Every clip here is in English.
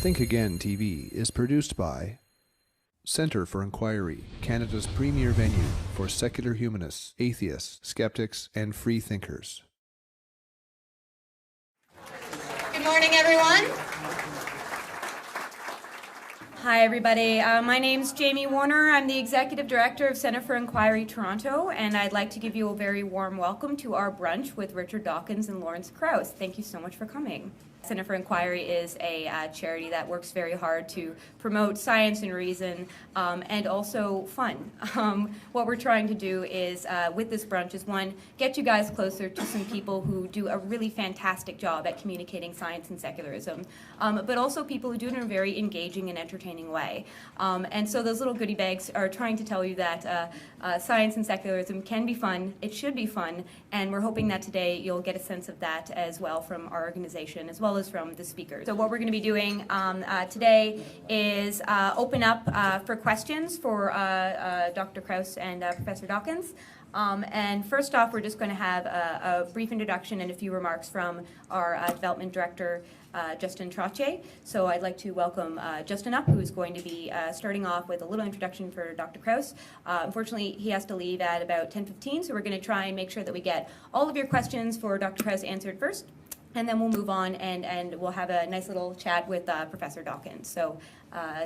Think Again TV is produced by Centre for Inquiry, Canada's premier venue for secular humanists, atheists, skeptics, and free thinkers. Good morning, everyone. Hi, everybody. My name's Jamie Warner. I'm the Executive Director of Centre for Inquiry Toronto, and I'd like to give you a very warm welcome to our brunch with Richard Dawkins and Lawrence Krauss. Thank you so much for coming. Centre for Inquiry is a charity that works very hard to promote science and reason and also fun. What we're trying to do is, with this brunch, is one, get you guys closer to some people who do a really fantastic job at communicating science and secularism, but also people who do it in a very engaging and entertaining way. And so those little goodie bags are trying to tell you that science and secularism can be fun, it should be fun, and we're hoping that today you'll get a sense of that as well from our organization, as well as from the speakers. So what we're going to be doing today is open up for questions for Dr. Krauss and Professor Dawkins. And first off, we're just going to have a brief introduction and a few remarks from our development director, Justin Trottier. So I'd like to welcome Justin up, who is going to be starting off with a little introduction for Dr. Krauss. Unfortunately, he has to leave at about 10:15, so we're going to try and make sure that we get all of your questions for Dr. Krauss answered first. And then we'll move on and we'll have a nice little chat with Professor Dawkins. So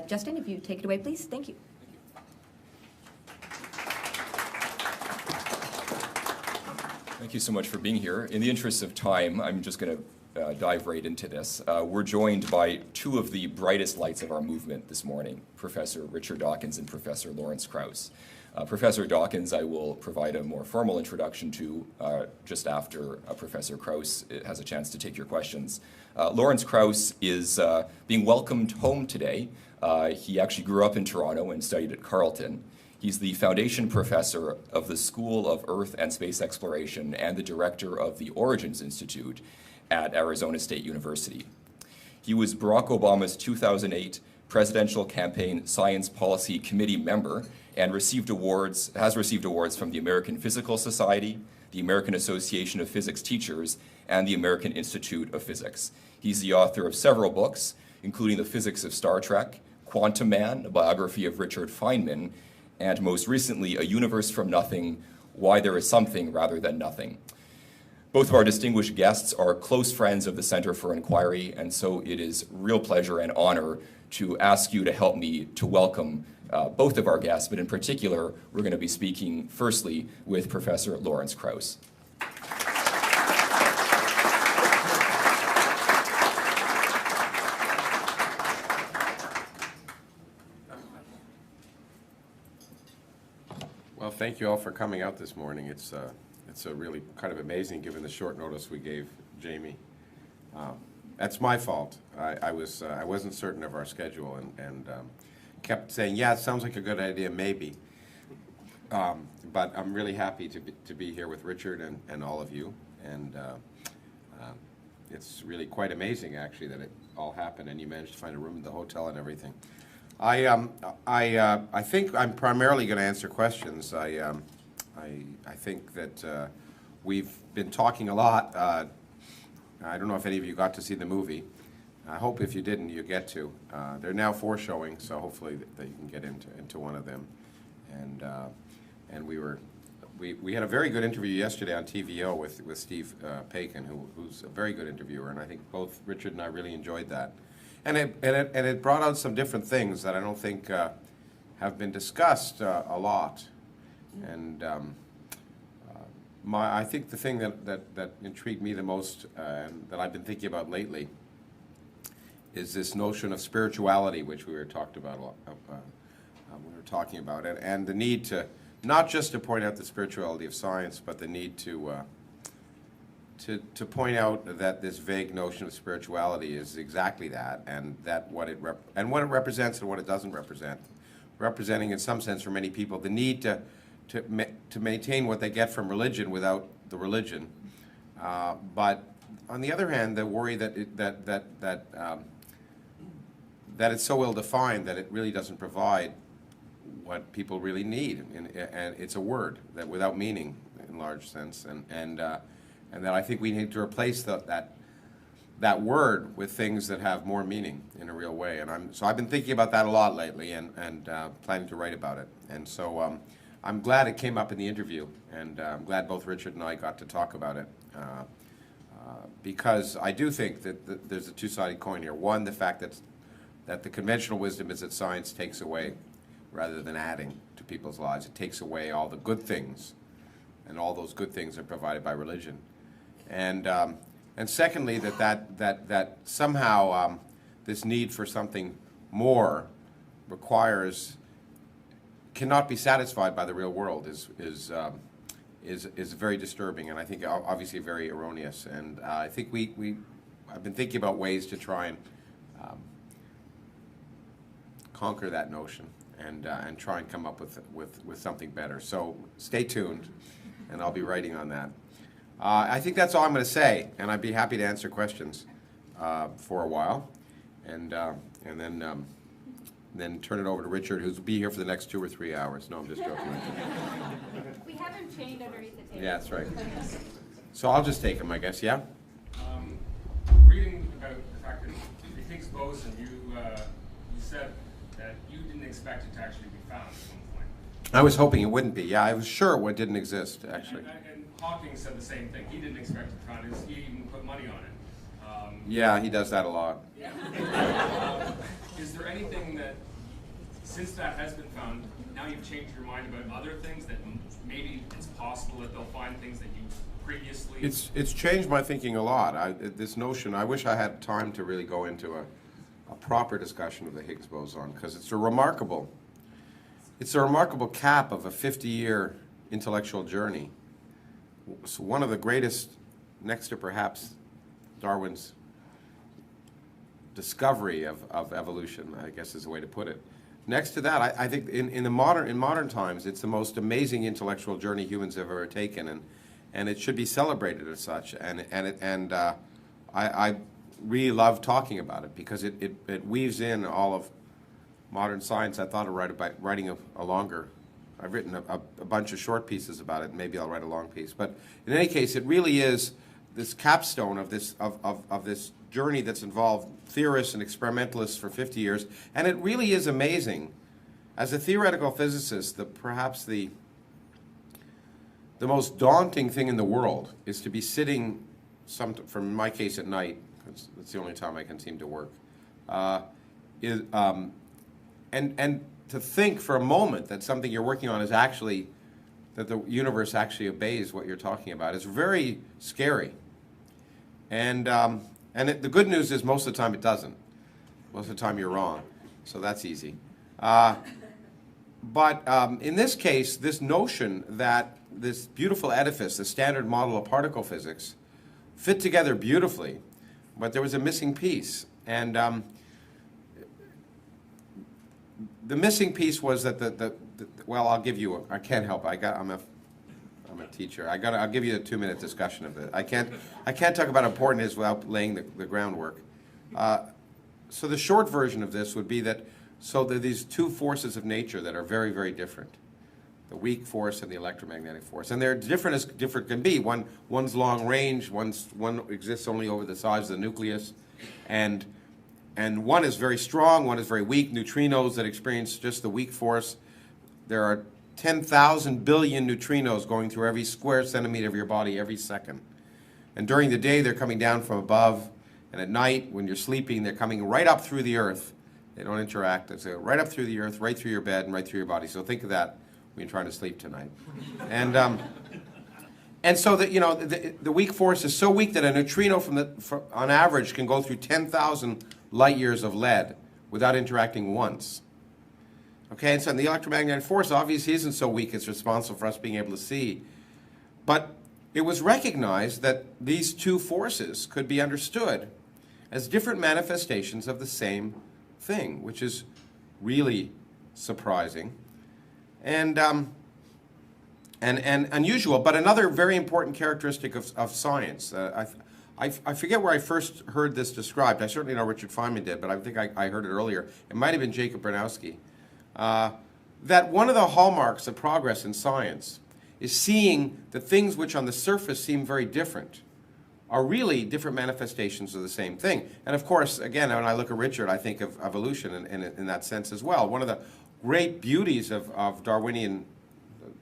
Justin, if you take it away, please. Thank you. Thank you so much for being here. In the interest of time, I'm just going to dive right into this. We're joined by two of the brightest lights of our movement this morning, Professor Richard Dawkins and Professor Lawrence Krauss. Professor Dawkins, I will provide a more formal introduction to just after Professor Krauss has a chance to take your questions. Lawrence Krauss is being welcomed home today. He actually grew up in Toronto and studied at Carleton. He's the foundation professor of the School of Earth and Space Exploration and the director of the Origins Institute at Arizona State University. He was Barack Obama's 2008 Presidential Campaign Science Policy Committee member and has received awards from the American Physical Society, the American Association of Physics Teachers, and the American Institute of Physics. He's the author of several books, including The Physics of Star Trek, Quantum Man, a biography of Richard Feynman, and most recently, A Universe from Nothing, Why There Is Something Rather Than Nothing. Both of our distinguished guests are close friends of the Centre for Inquiry, and so it is real pleasure and honor to ask you to help me to welcome both of our guests, but in particular, we're going to be speaking firstly with Professor Lawrence Krauss. Well, thank you all for coming out this morning. It's a really kind of amazing given the short notice we gave Jamie. That's my fault. I wasn't certain of our schedule and kept saying, yeah, it sounds like a good idea, maybe. But I'm really happy to be here with Richard and all of you. And it's really quite amazing, actually, that it all happened and you managed to find a room in the hotel and everything. I think I'm primarily going to answer questions. I think that we've been talking a lot. I don't know if any of you got to see the movie. I hope if you didn't, you get to. There are now 4 showing, so hopefully that you can get into one of them. And we had a very good interview yesterday on TVO with Steve Paikin, who's a very good interviewer, and I think both Richard and I really enjoyed that. And it brought out some different things that I don't think have been discussed a lot. And I think the thing that intrigued me the most and that I've been thinking about lately is this notion of spirituality, which we were talking about, and the need to not just to point out the spirituality of science, but the need to point out that this vague notion of spirituality is exactly that, and that what it represents and what it doesn't represent, representing in some sense for many people the need to maintain what they get from religion without the religion, but on the other hand, the worry that it's so ill defined that it really doesn't provide what people really need, and it's a word that without meaning in large sense, and that I think we need to replace that that word with things that have more meaning in a real way. And so I've been thinking about that a lot lately, and planning to write about it. And so I'm glad it came up in the interview, and I'm glad both Richard and I got to talk about it. Because I do think that there's a two-sided coin here. One, the fact that the conventional wisdom is that science takes away rather than adding to people's lives. It takes away all the good things, and all those good things are provided by religion. And secondly, that somehow this need for something more cannot be satisfied by the real world is very disturbing, and I think obviously very erroneous. And I think I've been thinking about ways to try and conquer that notion and try and come up with something better. So stay tuned, and I'll be writing on that. I think that's all I'm going to say, and I'd be happy to answer questions for a while, and then turn it over to Richard, who'll be here for the next 2 or 3 hours. No, I'm just joking. We have him chained underneath the table. Yeah, that's right. So I'll just take him, I guess, yeah? Reading about the fact that the Higgs boson, you said that you didn't expect it to actually be found at one point. I was hoping it wouldn't be. Yeah, I was sure it didn't exist, actually. And Hawking said the same thing. He didn't expect it to be found. He even put money on it. Yeah, he does that a lot. Yeah. Is there anything that, since that has been found, now you've changed your mind about other things that maybe it's possible that they'll find things that you previously... It's changed my thinking a lot. This notion, I wish I had time to really go into a proper discussion of the Higgs boson, because it's a remarkable cap of a 50-year intellectual journey. It's one of the greatest, next to perhaps Darwin's discovery of evolution, I guess is the way to put it. Next to that, I think in modern times, it's the most amazing intellectual journey humans have ever taken, and it should be celebrated as such. And I really love talking about it because it weaves in all of modern science. I thought of writing a longer. I've written a bunch of short pieces about it. Maybe I'll write a long piece. But in any case, it really is this capstone of this journey that's involved theorists and experimentalists for 50 years, and it really is amazing. As a theoretical physicist, perhaps the most daunting thing in the world is to be sitting, from my case at night, because that's the only time I can seem to work, and to think for a moment that something you're working on is actually, that the universe actually obeys what you're talking about is very scary. And the good news is most of the time it doesn't. Most of the time you're wrong. So that's easy. But in this case, this notion that this beautiful edifice, the standard model of particle physics, fit together beautifully, but there was a missing piece. And the missing piece was that well, I'll give you, I can't help it. I'm a teacher. I'll give you a 2-minute discussion of it. I can't talk about how important it is without laying the groundwork. So the short version of this would be that, so there are these two forces of nature that are very, very different. The weak force and the electromagnetic force. And they're different as different can be. One's long range, one exists only over the size of the nucleus. And one is very strong, one is very weak. Neutrinos that experience just the weak force. There are 10,000 billion neutrinos going through every square centimeter of your body every second. And during the day, they're coming down from above. And at night, when you're sleeping, they're coming right up through the earth. They don't interact. They go right up through the earth, right through your bed, and right through your body. So think of that when you're trying to sleep tonight. And so that, you know, the weak force is so weak that a neutrino on average can go through 10,000 light years of lead without interacting once. Okay, and so the electromagnetic force obviously isn't so weak it's responsible for us being able to see. But it was recognized that these two forces could be understood as different manifestations of the same thing, which is really surprising and unusual. But another very important characteristic of science, I forget where I first heard this described. I certainly know Richard Feynman did, but I think I heard it earlier. It might have been Jacob Bernowski. That one of the hallmarks of progress in science is seeing the things which on the surface seem very different are really different manifestations of the same thing. And of course, again, when I look at Richard, I think of evolution in that sense as well. One of the great beauties of Darwinian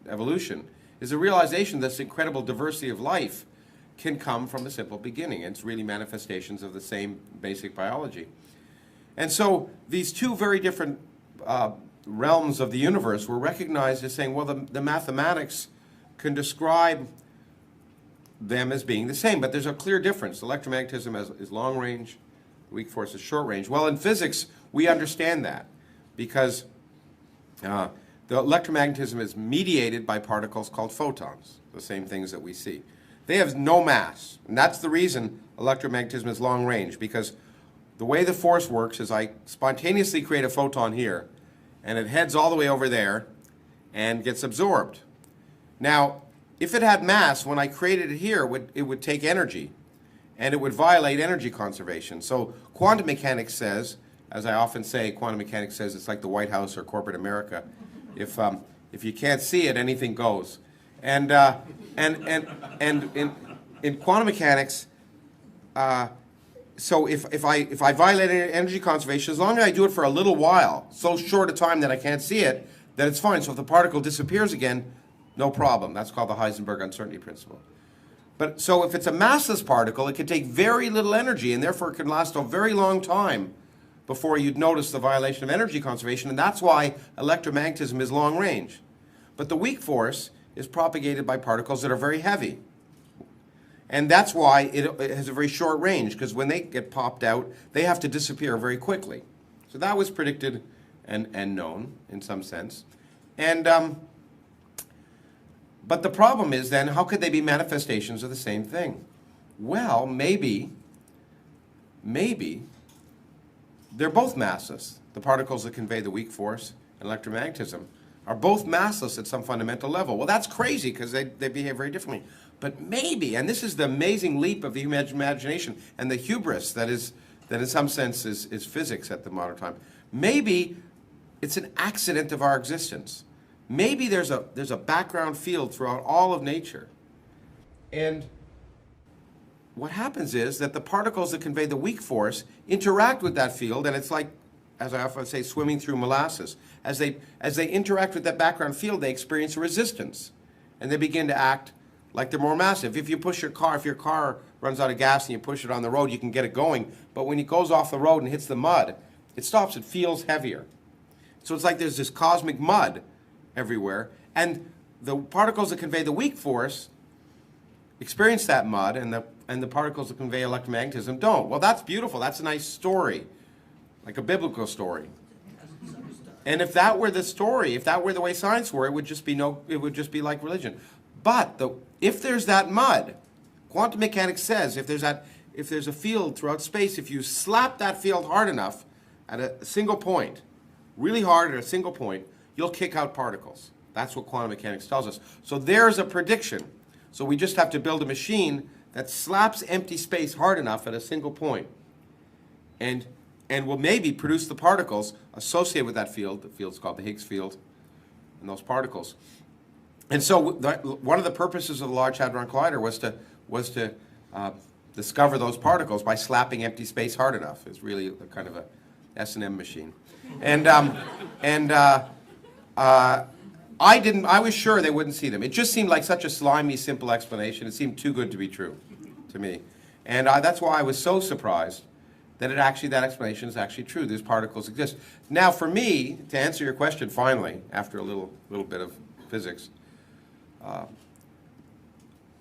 evolution is the realization that this incredible diversity of life can come from a simple beginning. It's really manifestations of the same basic biology. And so these two very different realms of the universe were recognized as saying, well, the mathematics can describe them as being the same, but there's a clear difference. Electromagnetism is long range, weak force is short range. Well, in physics, we understand that because the electromagnetism is mediated by particles called photons, the same things that we see. They have no mass, and that's the reason electromagnetism is long range, because the way the force works is I spontaneously create a photon here, and it heads all the way over there and gets absorbed. Now, if it had mass, when I created it here, it would take energy, and it would violate energy conservation. So quantum mechanics says, as I often say, quantum mechanics says it's like the White House or corporate America. If you can't see it, anything goes. And in quantum mechanics, so if I violate energy conservation, as long as I do it for a little while, so short a time that I can't see it, then it's fine. So if the particle disappears again, no problem. That's called the Heisenberg uncertainty principle. But so if it's a massless particle, it can take very little energy, and therefore it can last a very long time before you'd notice the violation of energy conservation, and that's why electromagnetism is long range. But the weak force is propagated by particles that are very heavy. And that's why it has a very short range, because when they get popped out, they have to disappear very quickly. So that was predicted and known in some sense. And but the problem is then, how could they be manifestations of the same thing? Well, maybe they're both massless. The particles that convey the weak force and electromagnetism are both massless at some fundamental level. Well, that's crazy because they behave very differently. But maybe, and this is the amazing leap of the human imagination and the hubris that in some sense is physics at the modern time. Maybe it's an accident of our existence. Maybe there's a background field throughout all of nature. And what happens is that the particles that convey the weak force interact with that field, and it's like, as I often say, swimming through molasses. As they interact with that background field, they experience resistance, and they begin to act like they're more massive. If you push your car, if your car runs out of gas and you push it on the road, you can get it going, but when it goes off the road and hits the mud, it stops, it feels heavier. So it's like there's this cosmic mud everywhere, and the particles that convey the weak force experience that mud, and the particles that convey electromagnetism don't. Well, that's beautiful. That's a nice story, like a biblical story. And if that were the story, if that were the way science were, it would just be like religion. But if there's that mud, quantum mechanics says if there's a field throughout space, if you slap that field hard enough at a single point, really hard at a single point, you'll kick out particles. That's what quantum mechanics tells us. So there's a prediction. So we just have to build a machine that slaps empty space hard enough at a single point, and will maybe produce the particles associated with that field. The field's called the Higgs field, and those particles. And so one of the purposes of the Large Hadron Collider was to discover those particles by slapping empty space hard enough. It's really a kind of a S&M machine. I was sure they wouldn't see them. It just seemed like such a slimy, simple explanation. It seemed too good to be true to me. And that's why I was so surprised that that explanation is actually true. These particles exist. Now, for me, to answer your question finally, after a little bit of physics,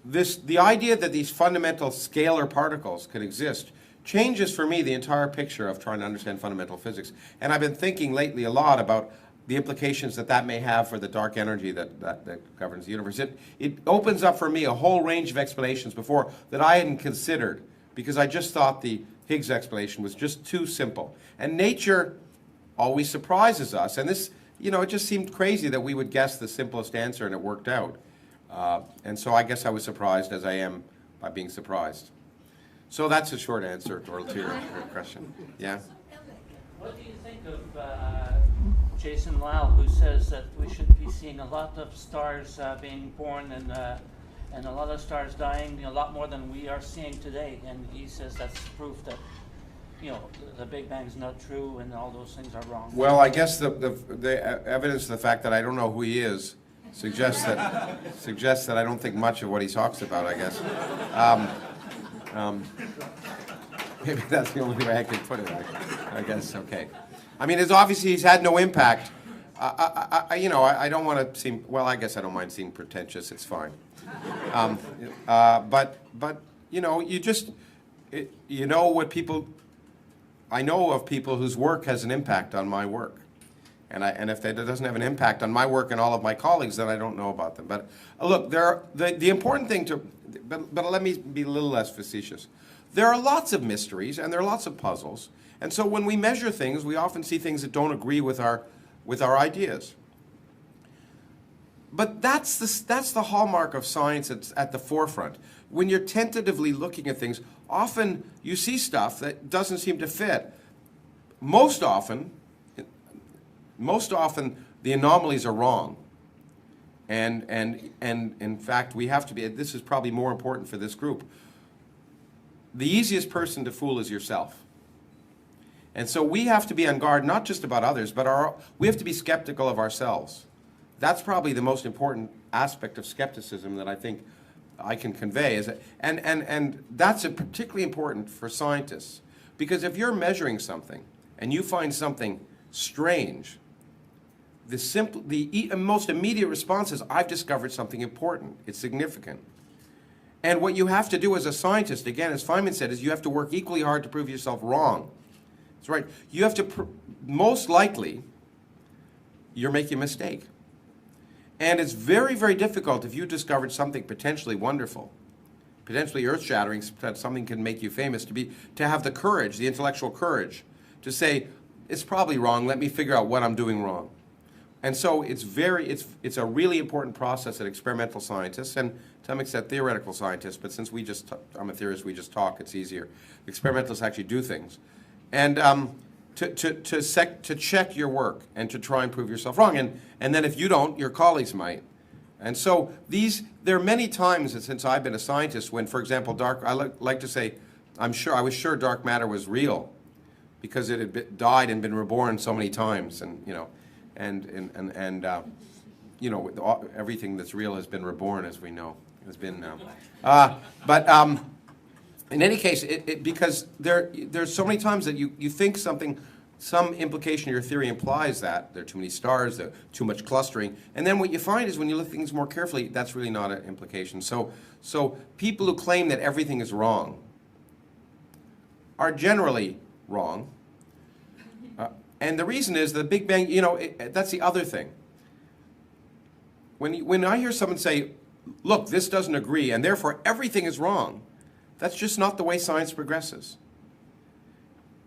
the idea that these fundamental scalar particles could exist changes for me the entire picture of trying to understand fundamental physics. And I've been thinking lately a lot about the implications that may have for the dark energy that governs the universe. It opens up for me a whole range of explanations before that I hadn't considered, because I just thought the Higgs explanation was just too simple. And nature always surprises us. And this, it just seemed crazy that we would guess the simplest answer, and it worked out. And so I guess I was surprised, as I am by being surprised. So that's a short answer to your question. Yeah? What do you think of Jason Lau, who says that we should be seeing a lot of stars being born and a lot of stars dying, a lot more than we are seeing today. And he says that's proof that, the Big Bang is not true and all those things are wrong. Well, I guess the evidence of the fact that I don't know who he is suggests that I don't think much of what he talks about, I guess. Maybe that's the only way I can put it, I guess, okay. I mean, it's obviously he's had no impact. I don't want to seem, well, I guess I don't mind seeming pretentious, it's fine. But I know of people whose work has an impact on my work. And if that doesn't have an impact on my work and all of my colleagues, then I don't know about them. But look, the important thing but let me be a little less facetious. There are lots of mysteries and there are lots of puzzles. And so when we measure things, we often see things that don't agree with our ideas. But that's the hallmark of science that's at the forefront. When you're tentatively looking at things, often you see stuff that doesn't seem to fit. Most often, the anomalies are wrong. And in fact, we have to be, this is probably more important for this group. The easiest person to fool is yourself. And so we have to be on guard, not just about others, but we have to be skeptical of ourselves. That's probably the most important aspect of skepticism that I think I can convey. And that's particularly important for scientists. Because if you're measuring something and you find something strange, the most immediate response is, I've discovered something important. It's significant. And what you have to do as a scientist, again, as Feynman said, is you have to work equally hard to prove yourself wrong. That's right. You have to, most likely, you're making a mistake. And it's very, very difficult if you discovered something potentially wonderful, potentially earth-shattering, that something can make you famous, to have the courage, the intellectual courage, to say, it's probably wrong, let me figure out what I'm doing wrong. And so it's a really important process that experimental scientists, and to some extent theoretical scientists, but since I'm a theorist, we just talk, it's easier. Experimentalists actually do things. And to check your work and to try and prove yourself wrong. And then if you don't, your colleagues might. And so there are many times since I've been a scientist when, for example, I like to say, I was sure dark matter was real because it had died and been reborn so many times, and everything that's real has been reborn, as we know. Has been, in any case, because there's so many times that you think some implication of your theory implies that there are too many stars, there too much clustering, and then what you find is when you look at things more carefully, that's really not an implication. So people who claim that everything is wrong are generally wrong, and the reason is the Big Bang. That's the other thing. When I hear someone say, "Look, this doesn't agree, and therefore everything is wrong," that's just not the way science progresses.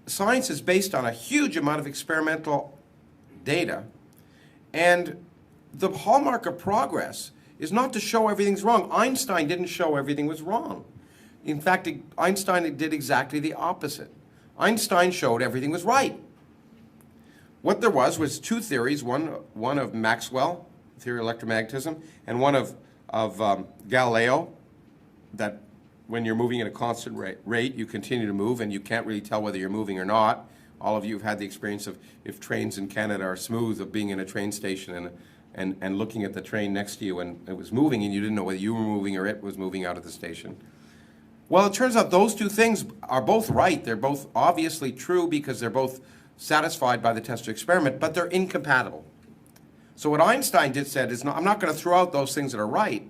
Science is based on a huge amount of experimental data, and the hallmark of progress is not to show everything's wrong. Einstein didn't show everything was wrong. In fact, Einstein did exactly the opposite. Einstein showed everything was right. What there was two theories, one of Maxwell, theory of electromagnetism, and one of Galileo, that when you're moving at a constant rate, you continue to move, and you can't really tell whether you're moving or not. All of you have had the experience of, if trains in Canada are smooth, of being in a train station and looking at the train next to you, and it was moving, and you didn't know whether you were moving or it was moving out of the station. Well, it turns out those two things are both right. They're both obviously true because they're both satisfied by the test of experiment, but they're incompatible. So what Einstein said is, I'm not going to throw out those things that are right.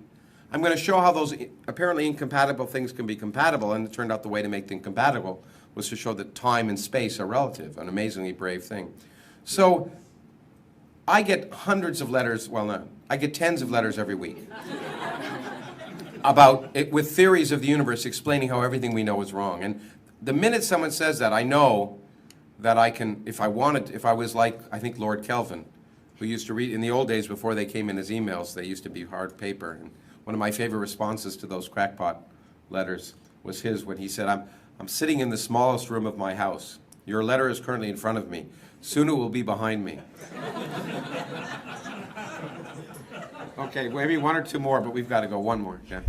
I'm going to show how those apparently incompatible things can be compatible, and it turned out the way to make them compatible was to show that time and space are relative, an amazingly brave thing. So I get hundreds of letters, I get tens of letters every week about it, with theories of the universe explaining how everything we know is wrong. And the minute someone says that, I know that I can, if I was like, I think, Lord Kelvin, who used to read, in the old days before they came in as emails, they used to be hard paper. And one of my favorite responses to those crackpot letters was his when he said, I'm sitting in the smallest room of my house. Your letter is currently in front of me. Soon it will be behind me. Okay, maybe one or two more, but we've got to go. One more, Jen.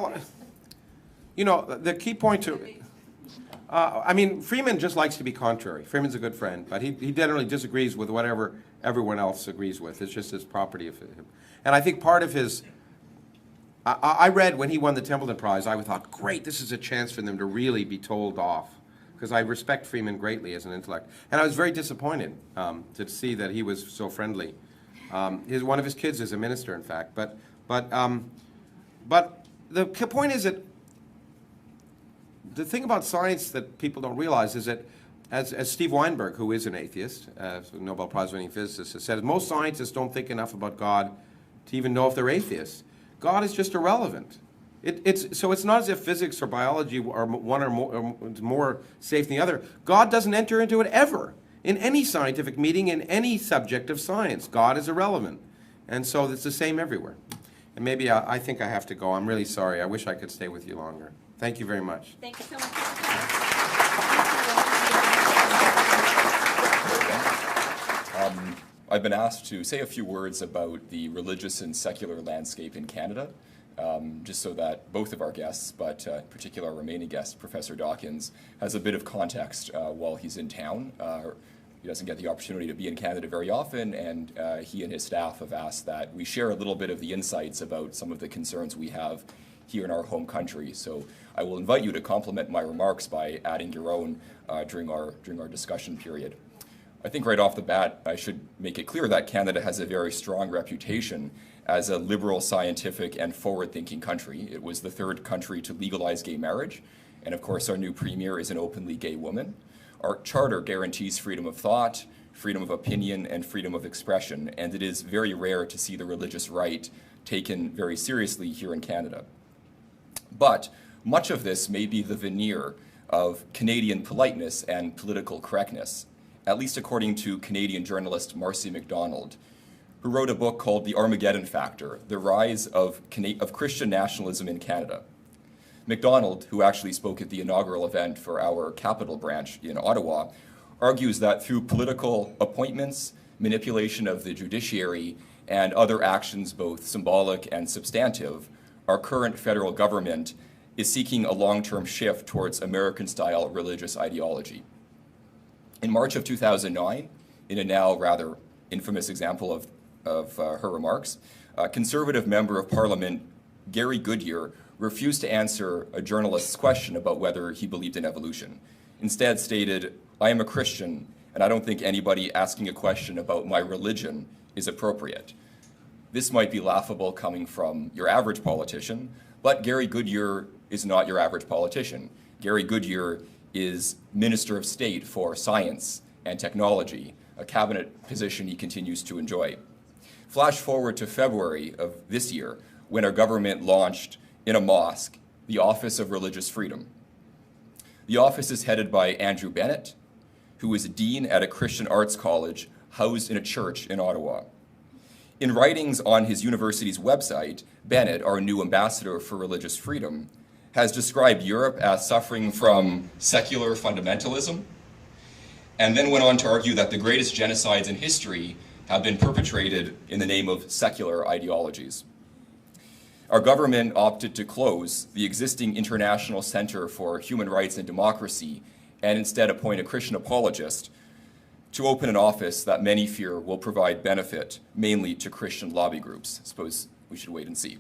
Well, you know, the key point to, I mean, Freeman just likes to be contrary. Freeman's a good friend, but he generally disagrees with whatever everyone else agrees with. It's just his property of him. And I think part of his, I read when he won the Templeton Prize, I thought, great, this is a chance for them to really be told off, because I respect Freeman greatly as an intellect. And I was very disappointed to see that he was so friendly. One of his kids is a minister, in fact. But the point is that the thing about science that people don't realize is that, as Steve Weinberg, who is an atheist, a Nobel Prize-winning physicist, has said, most scientists don't think enough about God to even know if they're atheists. God is just irrelevant. So it's not as if physics or biology are one or more safe than the other. God doesn't enter into it ever. In any scientific meeting, in any subject of science, God is irrelevant. And so it's the same everywhere. And maybe I think I have to go. I'm really sorry. I wish I could stay with you longer. Thank you very much. Thank you so much. I've been asked to say a few words about the religious and secular landscape in Canada, just so that both of our guests, but in particular our remaining guest, Professor Dawkins, has a bit of context while he's in town. He doesn't get the opportunity to be in Canada very often, and he and his staff have asked that we share a little bit of the insights about some of the concerns we have here in our home country. So I will invite you to complement my remarks by adding your own during our discussion period. I think right off the bat, I should make it clear that Canada has a very strong reputation as a liberal, scientific, and forward-thinking country. It was the third country to legalize gay marriage, and of course our new premier is an openly gay woman. Our charter guarantees freedom of thought, freedom of opinion, and freedom of expression, and it is very rare to see the religious right taken very seriously here in Canada. But much of this may be the veneer of Canadian politeness and political correctness, at least according to Canadian journalist Marcy MacDonald, who wrote a book called The Armageddon Factor, The Rise of Christian Nationalism in Canada. MacDonald, who actually spoke at the inaugural event for our capital branch in Ottawa, argues that through political appointments, manipulation of the judiciary, and other actions both symbolic and substantive, our current federal government is seeking a long-term shift towards American-style religious ideology. In March of 2009, in a now rather infamous example of her remarks, a Conservative member of Parliament, Gary Goodyear, refused to answer a journalist's question about whether he believed in evolution. Instead stated, "I am a Christian, and I don't think anybody asking a question about my religion is appropriate." This might be laughable coming from your average politician, but Gary Goodyear is not your average politician. Gary Goodyear is Minister of State for Science and Technology, a cabinet position he continues to enjoy. Flash forward to February of this year, when our government launched in a mosque the Office of Religious Freedom. The office is headed by Andrew Bennett, who is a dean at a Christian arts college housed in a church in Ottawa. In writings on his university's website, Bennett, our new ambassador for religious freedom, has described Europe as suffering from secular fundamentalism, and then went on to argue that the greatest genocides in history have been perpetrated in the name of secular ideologies. Our government opted to close the existing International Center for Human Rights and Democracy and instead appoint a Christian apologist to open an office that many fear will provide benefit mainly to Christian lobby groups. I suppose we should wait and see.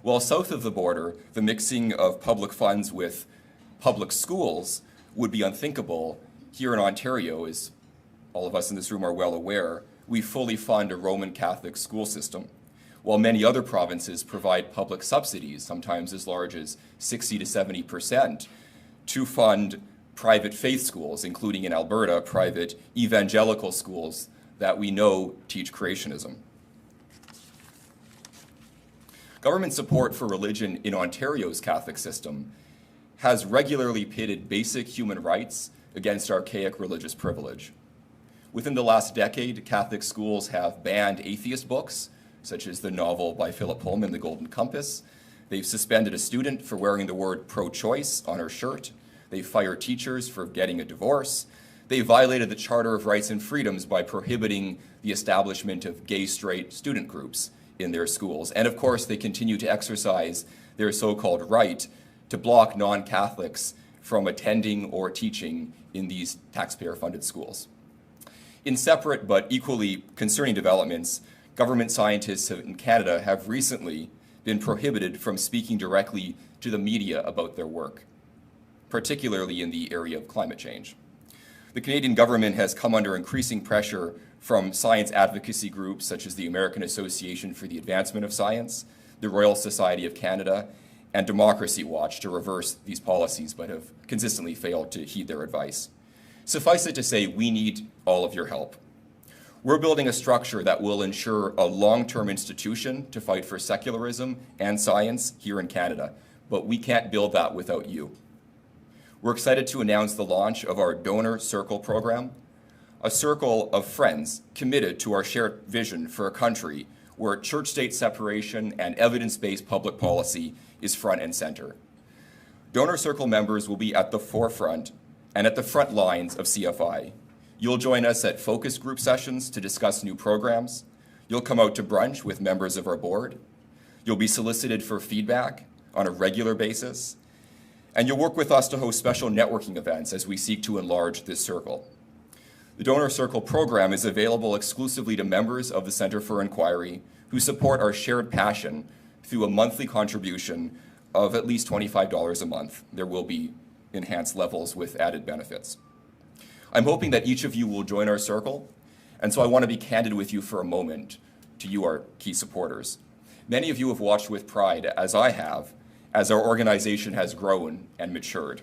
While south of the border, the mixing of public funds with public schools would be unthinkable, here in Ontario, as all of us in this room are well aware, we fully fund a Roman Catholic school system, while many other provinces provide public subsidies, sometimes as large as 60 to 70%, to fund private faith schools, including in Alberta, private evangelical schools that we know teach creationism. Government support for religion in Ontario's Catholic system has regularly pitted basic human rights against archaic religious privilege. Within the last decade, Catholic schools have banned atheist books, such as the novel by Philip Pullman, The Golden Compass. They've suspended a student for wearing the word pro-choice on her shirt. They've fired teachers for getting a divorce. They violated the Charter of Rights and Freedoms by prohibiting the establishment of gay-straight student groups in their schools. And of course, they continue to exercise their so-called right to block non-Catholics from attending or teaching in these taxpayer-funded schools. In separate but equally concerning developments, government scientists in Canada have recently been prohibited from speaking directly to the media about their work, particularly in the area of climate change. The Canadian government has come under increasing pressure from science advocacy groups such as the American Association for the Advancement of Science, the Royal Society of Canada, and Democracy Watch to reverse these policies, but have consistently failed to heed their advice. Suffice it to say, we need all of your help. We're building a structure that will ensure a long-term institution to fight for secularism and science here in Canada, but we can't build that without you. We're excited to announce the launch of our Donor Circle program, a circle of friends committed to our shared vision for a country where church-state separation and evidence-based public policy is front and center. Donor Circle members will be at the forefront and at the front lines of CFI. You'll join us at focus group sessions to discuss new programs. You'll come out to brunch with members of our board. You'll be solicited for feedback on a regular basis. And you'll work with us to host special networking events as we seek to enlarge this circle. The Donor Circle program is available exclusively to members of the Centre for Inquiry who support our shared passion through a monthly contribution of at least $25 a month. There will be enhanced levels with added benefits. I'm hoping that each of you will join our circle, and so I want to be candid with you for a moment, to you, our key supporters. Many of you have watched with pride, as I have, as our organization has grown and matured.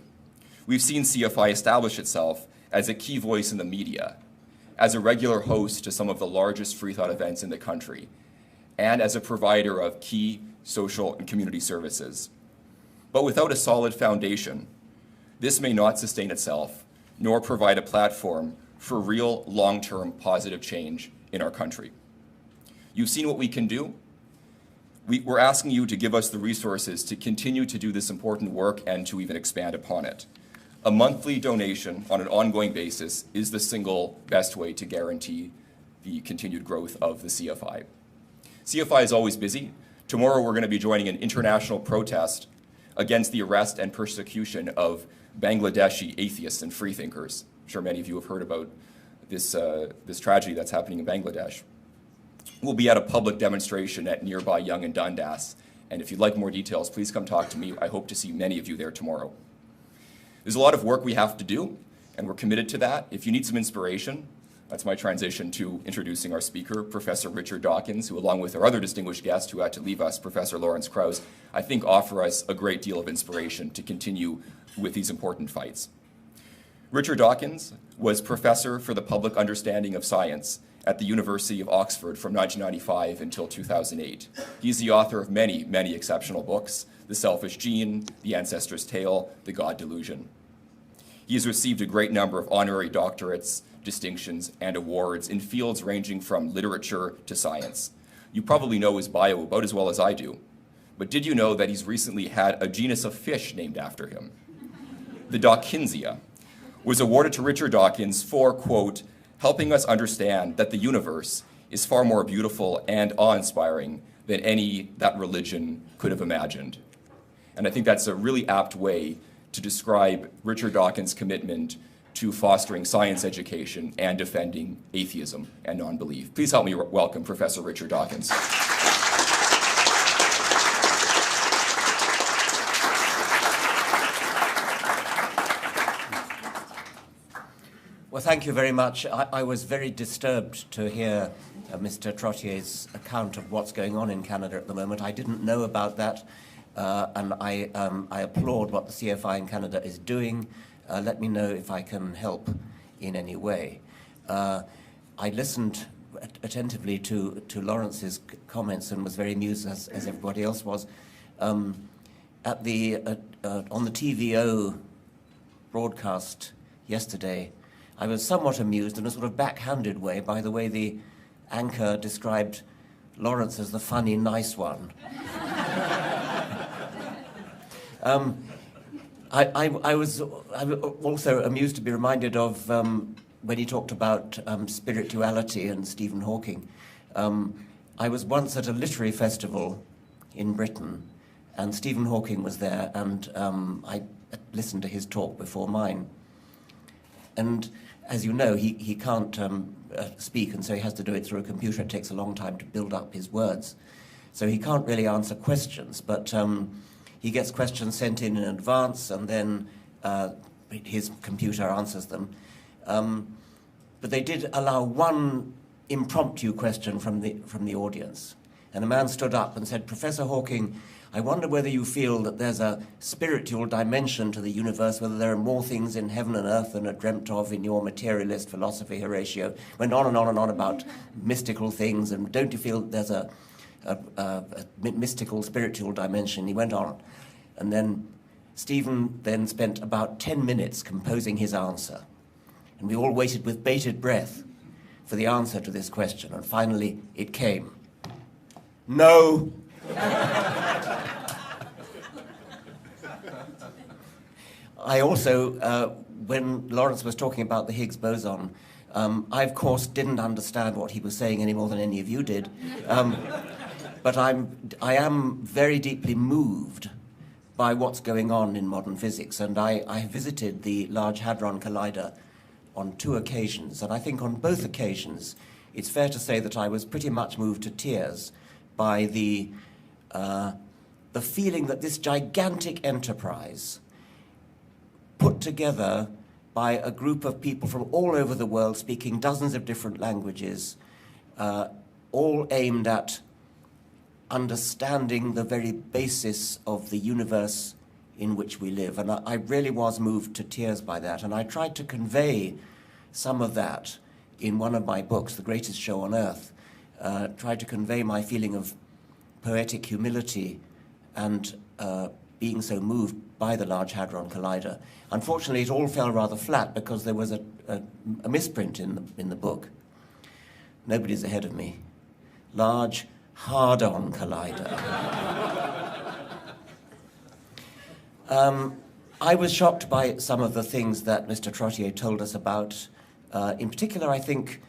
We've seen CFI establish itself as a key voice in the media, as a regular host to some of the largest free thought events in the country, and as a provider of key social and community services. But without a solid foundation, this may not sustain itself, nor provide a platform for real long-term positive change in our country. You've seen what we can do. We're asking you to give us the resources to continue to do this important work and to even expand upon it. A monthly donation on an ongoing basis is the single best way to guarantee the continued growth of the CFI. CFI is always busy. Tomorrow we're going to be joining an international protest against the arrest and persecution of Bangladeshi atheists and freethinkers. I'm sure many of you have heard about this tragedy that's happening in Bangladesh. We'll be at a public demonstration at nearby Yonge and Dundas, and if you'd like more details, please come talk to me. I hope to see many of you there tomorrow. There's a lot of work we have to do, and we're committed to that. If you need some inspiration, that's my transition to introducing our speaker, Professor Richard Dawkins, who, along with our other distinguished guest who had to leave us, Professor Lawrence Krauss, I think offer us a great deal of inspiration to continue with these important fights. Richard Dawkins was Professor for the Public Understanding of Science at the University of Oxford from 1995 until 2008. He's the author of many, many exceptional books: The Selfish Gene, The Ancestor's Tale, The God Delusion. He has received a great number of honorary doctorates, distinctions, and awards in fields ranging from literature to science. You probably know his bio about as well as I do, but did you know that he's recently had a genus of fish named after him? The Dawkinsia was awarded to Richard Dawkins for, quote, helping us understand that the universe is far more beautiful and awe-inspiring than any that religion could have imagined. And I think that's a really apt way to describe Richard Dawkins' commitment to fostering science education and defending atheism and non-belief. Please help me welcome Professor Richard Dawkins. Well, thank you very much. I was very disturbed to hear Mr. Trottier's account of what's going on in Canada at the moment. I didn't know about that, and I applaud what the CFI in Canada is doing. Let me know if I can help in any way. I listened attentively to Lawrence's comments and was very amused, as everybody else was. On the TVO broadcast yesterday, I was somewhat amused in a sort of backhanded way by the way the anchor described Lawrence as the funny, nice one. I was also amused to be reminded of when he talked about spirituality and Stephen Hawking. I was once at a literary festival in Britain, and Stephen Hawking was there, and I listened to his talk before mine. And as you know, he can't speak, and so he has to do it through a computer. It takes a long time to build up his words. So he can't really answer questions, but he gets questions sent in advance, and then his computer answers them. But they did allow one impromptu question from the audience. And a man stood up and said, "Professor Hawking, I wonder whether you feel that there's a spiritual dimension to the universe, whether there are more things in heaven and earth than are dreamt of in your materialist philosophy, Horatio." Went on and on and on about mystical things, and don't you feel that there's a mystical, spiritual dimension? He went on. And then Stephen then spent about 10 minutes composing his answer. And we all waited with bated breath for the answer to this question. And finally, it came. No. I also, when Lawrence was talking about the Higgs boson, I, of course, didn't understand what he was saying any more than any of you did. But I am very deeply moved by what's going on in modern physics. And I visited the Large Hadron Collider on 2 occasions. And I think on both occasions, it's fair to say that I was pretty much moved to tears by the feeling that this gigantic enterprise, put together by a group of people from all over the world speaking dozens of different languages, all aimed at understanding the very basis of the universe in which we live. And I really was moved to tears by that. And I tried to convey some of that in one of my books, The Greatest Show on Earth. Tried to convey my feeling of poetic humility and being so moved by the Large Hadron Collider. Unfortunately, it all fell rather flat because there was a misprint in the book. Nobody's ahead of me. Large Hard-on Collider. I was shocked by some of the things that Mr. Trottier told us about. In particular, I think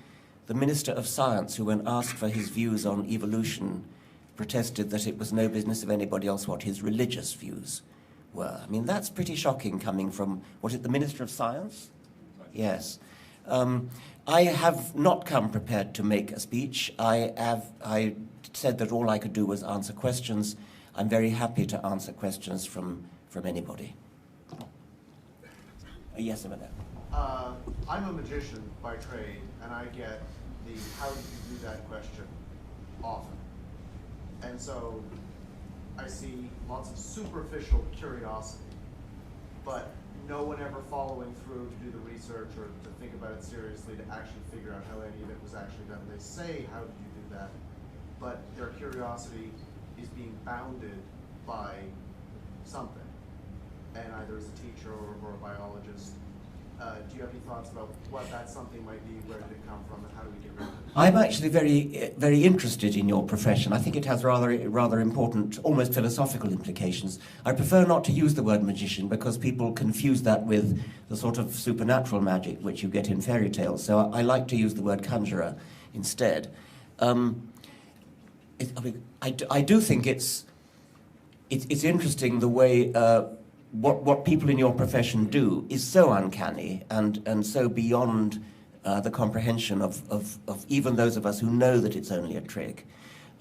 the Minister of Science, who when asked for his views on evolution, protested that it was no business of anybody else what his religious views were. I mean, that's pretty shocking coming from, was it the Minister of Science? Yes. I have not come prepared to make a speech. I said that all I could do was answer questions. I'm very happy to answer questions from anybody. Yes, Amanda. I'm a magician by trade, and I get the "how did you do that" question often. And so I see lots of superficial curiosity, but no one ever following through to do the research or to think about it seriously to actually figure out how any of it was actually done. They say, "How did you do that?" But their curiosity is being bounded by something, and either as a teacher or a biologist. Do you have any thoughts about what that something might be? Where did it come from, and how do we get rid of it? I'm actually very interested in your profession. I think it has rather important, almost philosophical implications. I prefer not to use the word magician because people confuse that with the sort of supernatural magic which you get in fairy tales. So I like to use the word conjurer instead. I do think it's interesting the way what people in your profession do is so uncanny and so beyond the comprehension of even those of us who know that it's only a trick.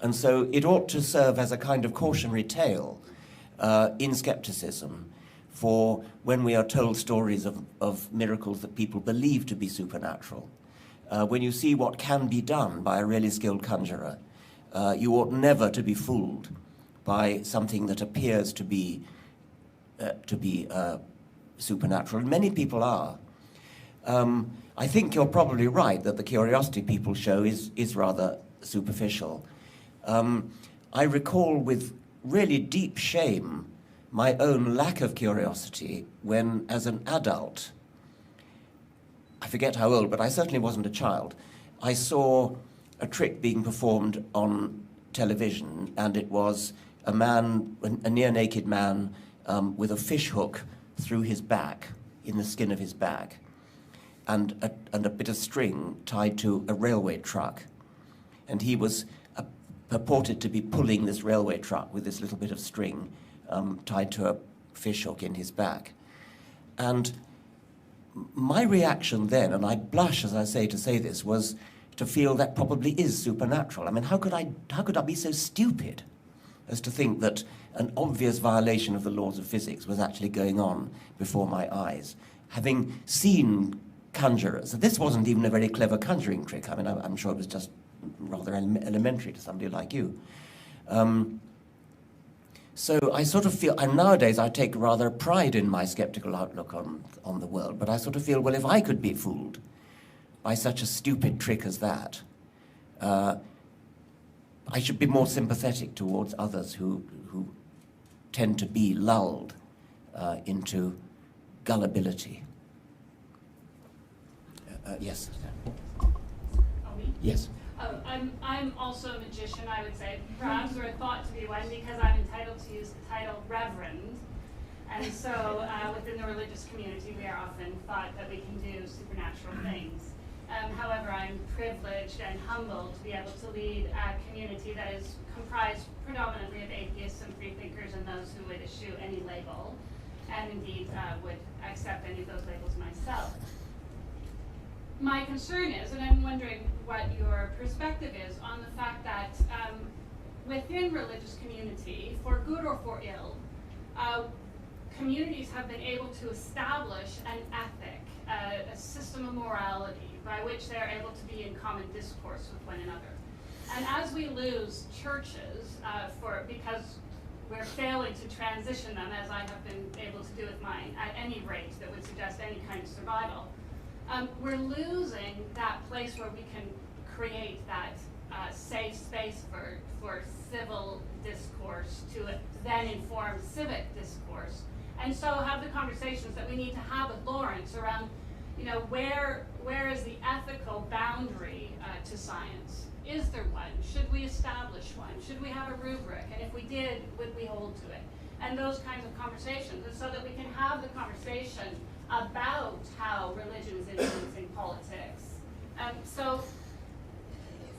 And so it ought to serve as a kind of cautionary tale in skepticism for when we are told stories of miracles that people believe to be supernatural. When you see what can be done by a really skilled conjurer, you ought never to be fooled by something that appears to be supernatural. And many people are. I think you're probably right that the curiosity people show is rather superficial. I recall with really deep shame my own lack of curiosity when, as an adult, I forget how old, but I certainly wasn't a child, I saw a trick being performed on television, and it was a man, a near-naked man, with a fish hook through his back, in the skin of his back, and a bit of string tied to a railway truck. And he was purported to be pulling this railway truck with this little bit of string tied to a fish hook in his back. And my reaction then, and I blush as I say to say this, was to feel that probably is supernatural. I mean, how could I be so stupid as to think that an obvious violation of the laws of physics was actually going on before my eyes? Having seen conjurers, this wasn't even a very clever conjuring trick. I mean, I'm sure it was just rather elementary to somebody like you. So I sort of feel, and nowadays I take rather pride in my skeptical outlook on the world, but I sort of feel, well, if I could be fooled by such a stupid trick as that, I should be more sympathetic towards others who tend to be lulled into gullibility. Yes. Yes. I'm also a magician, I would say, perhaps, or thought to be one, because I'm entitled to use the title Reverend. And so within the religious community, we are often thought that we can do supernatural things. However, I'm privileged and humbled to be able to lead a community that is comprised predominantly of atheists and freethinkers and those who would eschew any label, and indeed would accept any of those labels myself. My concern is, and I'm wondering what your perspective is on the fact that within religious community, for good or for ill, communities have been able to establish an ethic, a system of morality by which they're able to be in common discourse with one another. And as we lose churches because we're failing to transition them, as I have been able to do with mine, at any rate that would suggest any kind of survival, we're losing that place where we can create that safe space for civil discourse to then inform civic discourse, and so have the conversations that we need to have with Lawrence around, where is the ethical boundary to science? Is there one? Should we establish one? Should we have a rubric? And if we did, would we hold to it? And those kinds of conversations, and so that we can have the conversation about how religion is influencing politics. So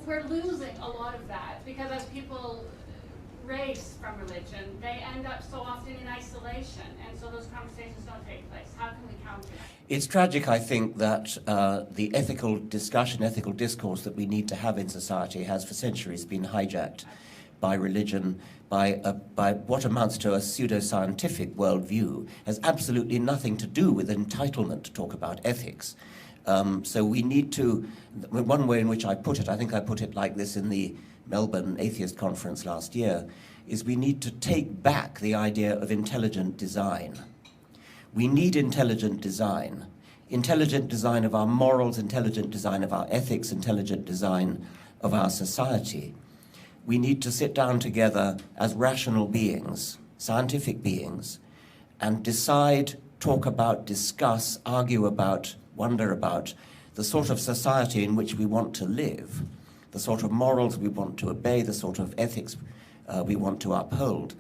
we're losing a lot of that, because as people race from religion, they end up so often in isolation, and so those conversations don't take place. How can we counter that? It's tragic, I think, that the ethical discussion, ethical discourse that we need to have in society has for centuries been hijacked by religion, by what amounts to a pseudoscientific worldview, has absolutely nothing to do with entitlement to talk about ethics. So we need to, one way in which I put it, I think I put it like this in the Melbourne Atheist Conference last year, is we need to take back the idea of intelligent design. We need intelligent design of our morals, intelligent design of our ethics, intelligent design of our society. We need to sit down together as rational beings, scientific beings, and decide, talk about, discuss, argue about, wonder about the sort of society in which we want to live, the sort of morals we want to obey, the sort of ethics we want to uphold.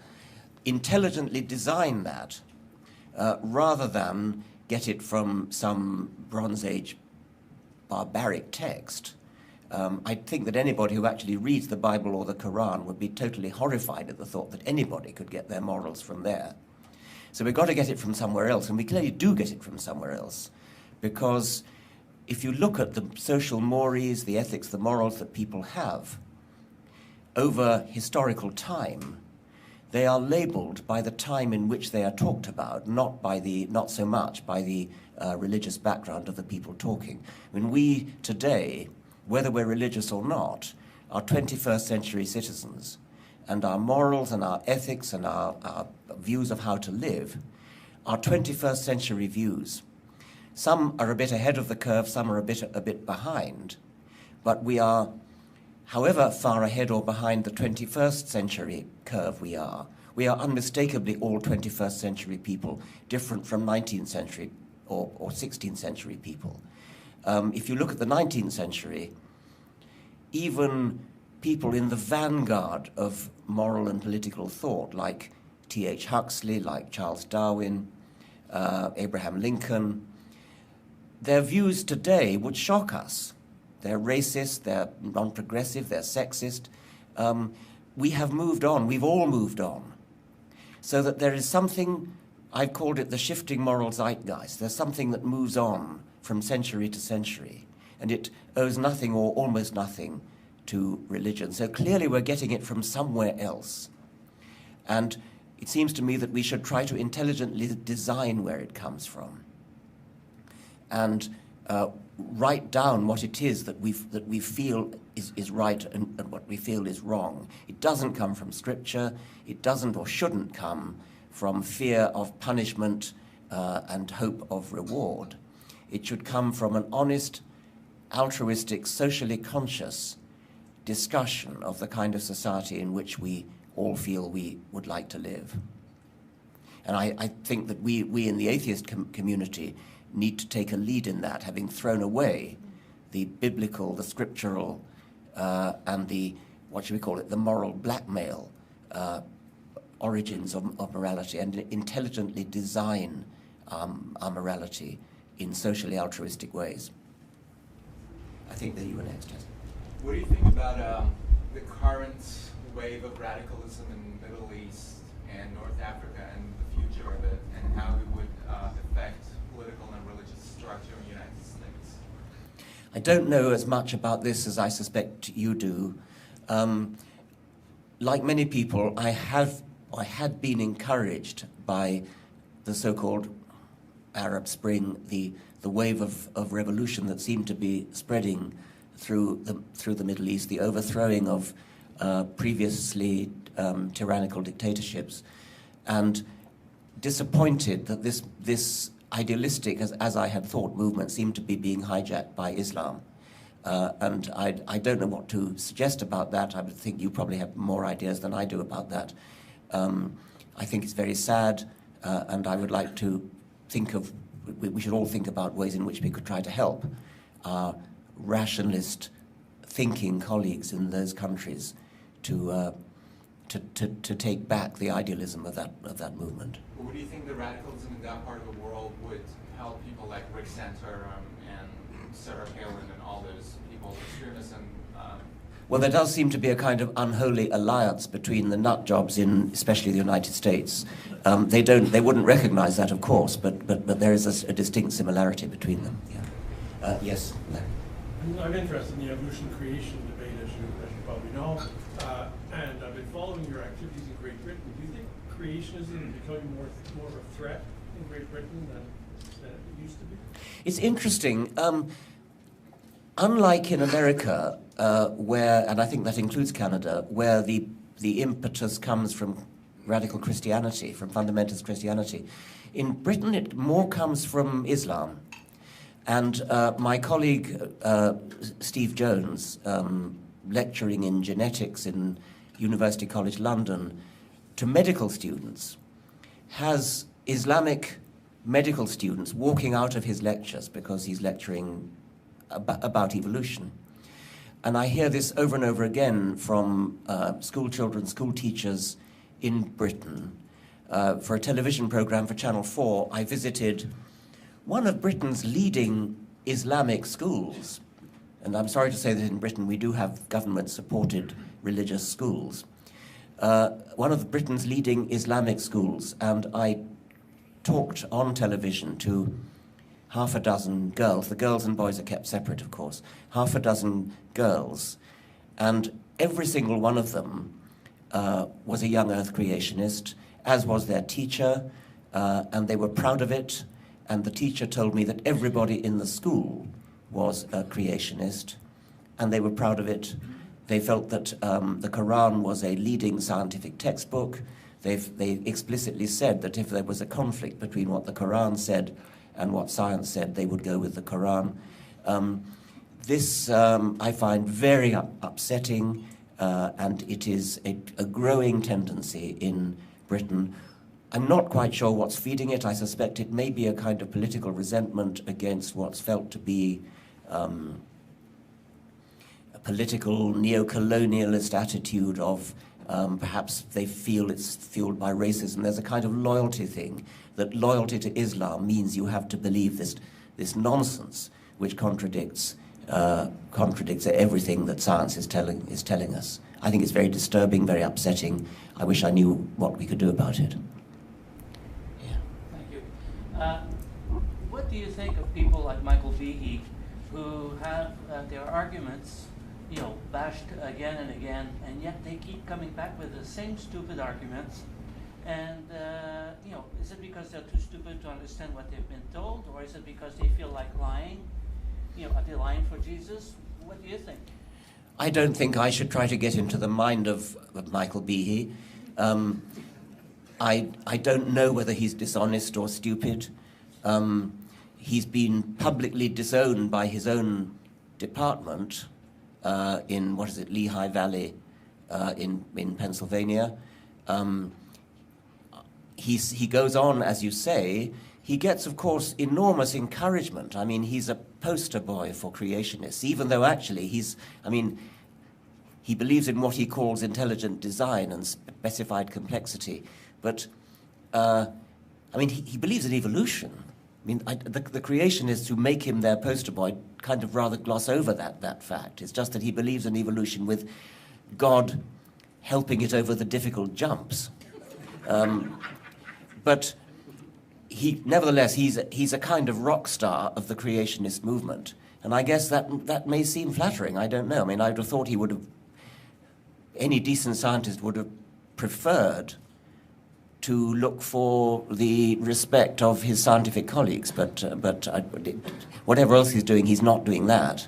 Intelligently design that, rather than get it from some Bronze Age barbaric text. I think that anybody who actually reads the Bible or the Quran would be totally horrified at the thought that anybody could get their morals from there. So we've got to get it from somewhere else, and we clearly do get it from somewhere else, because if you look at the social mores, the ethics, the morals that people have over historical time, they are labeled by the time in which they are talked about, not so much by the religious background of the people talking. When we today, whether we're religious or not, are 21st century citizens, and our morals and our ethics and our views of how to live are 21st century views. Some are a bit ahead of the curve, some are a bit behind, but we are, however far ahead or behind the 21st century curve we are unmistakably all 21st century people, different from 19th century or 16th century people. If you look at the 19th century, even people in the vanguard of moral and political thought, like T.H. Huxley, like Charles Darwin, Abraham Lincoln, their views today would shock us. They're racist, they're non-progressive, they're sexist. We have moved on, we've all moved on. So that there is something, I've called it the shifting moral zeitgeist. There's something that moves on from century to century, and it owes nothing or almost nothing to religion. So clearly we're getting it from somewhere else. And it seems to me that we should try to intelligently design where it comes from and write down what it is that we feel is right and what we feel is wrong. It doesn't come from Scripture. It doesn't or shouldn't come from fear of punishment and hope of reward. It should come from an honest, altruistic, socially conscious discussion of the kind of society in which we all feel we would like to live. And I think that we in the atheist community need to take a lead in that, having thrown away the biblical, the scriptural, and the, what should we call it, the moral blackmail origins of morality, and intelligently design our morality in socially altruistic ways. I think that you were next, yes. What do you think about the current wave of radicalism in the Middle East and North Africa and the future of it, and how it would affect political and religious structure in the United States? I don't know as much about this as I suspect you do. Like many people, I had been encouraged by the so-called Arab Spring, the wave of revolution that seemed to be spreading through the Middle East, the overthrowing of previously tyrannical dictatorships, and disappointed that this idealistic, as I had thought, movement seemed to be being hijacked by Islam. And I don't know what to suggest about that. I would think you probably have more ideas than I do about that. I think it's very sad, and I would like to think of, we should all think about ways in which we could try to help our rationalist thinking colleagues in those countries to take back the idealism of that movement. Well, what do you think the radicalism in that part of the world would help people like Rick Santorum and Sarah Palin and all those people, extremists and well, there does seem to be a kind of unholy alliance between the nut jobs in, especially the United States. They wouldn't recognize that, of course, but there is a distinct similarity between them. Yeah. Yes. I'm interested in the evolution-creation debate, as you probably know, and I've been following your activities in Great Britain. Do you think creationism is becoming more of a threat in Great Britain than it used to be? It's interesting. Unlike in America, where, and I think that includes Canada, where the impetus comes from radical Christianity, from fundamentalist Christianity, in Britain it more comes from Islam. And my colleague, Steve Jones, lecturing in genetics in University College London to medical students, has Islamic medical students walking out of his lectures because he's lecturing about evolution. And I hear this over and over again from school children, school teachers in Britain. For a television program for Channel 4, I visited one of Britain's leading Islamic schools. And I'm sorry to say that in Britain we do have government-supported religious schools. One of Britain's leading Islamic schools, and I talked on television to half a dozen girls. The girls and boys are kept separate, of course. Half a dozen girls, and every single one of them was a young earth creationist, as was their teacher, and they were proud of it. And the teacher told me that everybody in the school was a creationist, and they were proud of it. They felt that the Quran was a leading scientific textbook. They explicitly said that if there was a conflict between what the Quran said and what science said, they would go with the Quran. This I find very upsetting, and it is a growing tendency in Britain. I'm not quite sure what's feeding it. I suspect it may be a kind of political resentment against what's felt to be a political neo-colonialist attitude of perhaps they feel it's fueled by racism. There's a kind of loyalty thing, that loyalty to Islam means you have to believe this nonsense which contradicts everything that science is telling us. I think it's very disturbing, very upsetting. I wish I knew what we could do about it. do you think of people like Michael Behe, who have their arguments, bashed again and again, and yet they keep coming back with the same stupid arguments? And is it because they're too stupid to understand what they've been told, or is it because they feel like lying? Are they lying for Jesus? What do you think? I don't think I should try to get into the mind of Michael Behe. I don't know whether he's dishonest or stupid. He's been publicly disowned by his own department in, Lehigh Valley in Pennsylvania. He goes on, as you say. He gets, of course, enormous encouragement. I mean, he's a poster boy for creationists, even though actually he believes in what he calls intelligent design and specified complexity. But, he believes in evolution. The creationists who make him their poster boy kind of rather gloss over that fact. It's just that he believes in evolution with God helping it over the difficult jumps. But nevertheless, he's a kind of rock star of the creationist movement. And I guess that may seem flattering, I don't know. I would have thought any decent scientist would have preferred to look for the respect of his scientific colleagues, but whatever else he's doing, he's not doing that.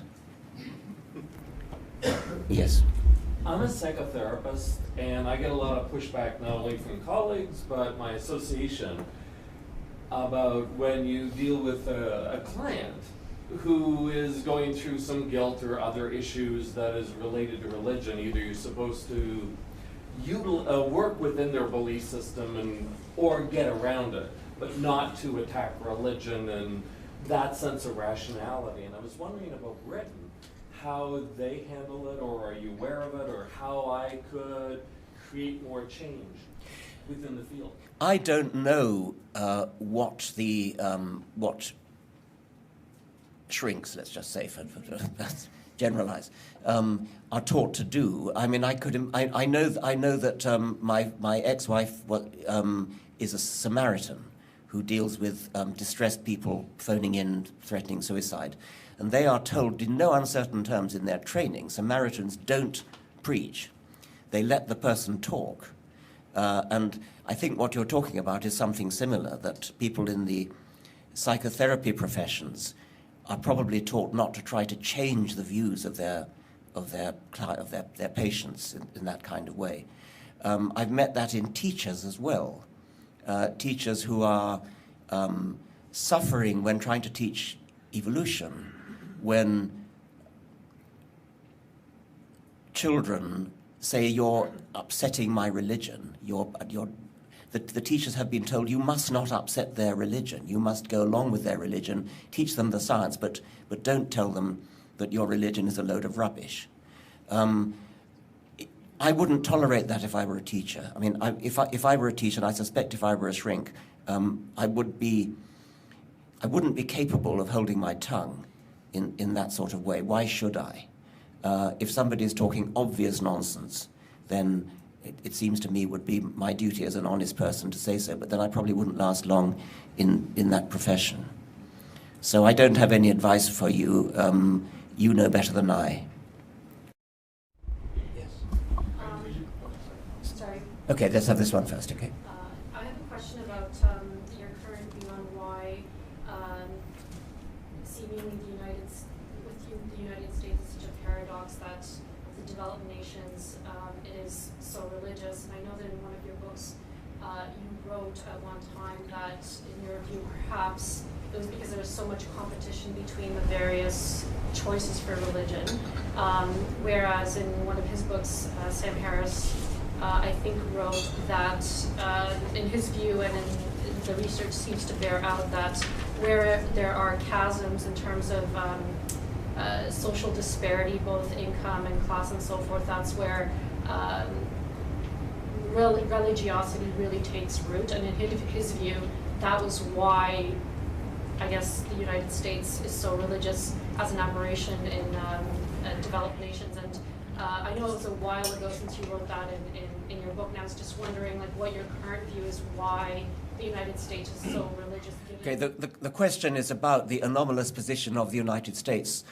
Yes? I'm a psychotherapist, and I get a lot of pushback not only from colleagues, but my association, about when you deal with a client who is going through some guilt or other issues that is related to religion. Either you're supposed to work within their belief system or get around it, but not to attack religion and that sense of rationality. And I was wondering about Britain, how they handle it, or are you aware of it, or how I could create more change within the field? I don't know what shrinks, let's just say, for generalize, are taught to do. I know that my ex-wife is a Samaritan who deals with distressed people phoning in, threatening suicide. And they are told in no uncertain terms in their training, Samaritans don't preach. They let the person talk. And I think what you're talking about is something similar, that people in the psychotherapy professions are probably taught not to try to change the views of their patients in that kind of way. I've met that in teachers as well. Teachers who are suffering when trying to teach evolution, when children say, "You're upsetting my religion." The teachers have been told, you must not upset their religion. You must go along with their religion, teach them the science, but don't tell them that your religion is a load of rubbish. I wouldn't tolerate that if I were a teacher. If I were a teacher, and I suspect if I were a shrink, I wouldn't be capable of holding my tongue in that sort of way. Why should I? If somebody is talking obvious nonsense, then it seems to me would be my duty as an honest person to say so, but then I probably wouldn't last long in that profession. So I don't have any advice for you. You know better than I. Yes. Sorry. Okay, let's have this one first, okay? I have a question about your current view on why seemingly the United States is such a paradox that the developed nations, it is so religious. And I know that in one of your books, you wrote at one time that, in your view, perhaps it was because there was so much competition between the various choices for religion. Whereas in one of his books, Sam Harris, I think, wrote that, in his view, and in the research seems to bear out, that where there are chasms in terms of social disparity, both income and class and so forth, that's where religiosity really takes root. And in his view, that was why, I guess, the United States is so religious as an aberration in developed nations. And I know it was a while ago since you wrote that in your book, and I was just wondering, like, what your current view is, why the United States is so religious, Okay, the question is about the anomalous position of the United States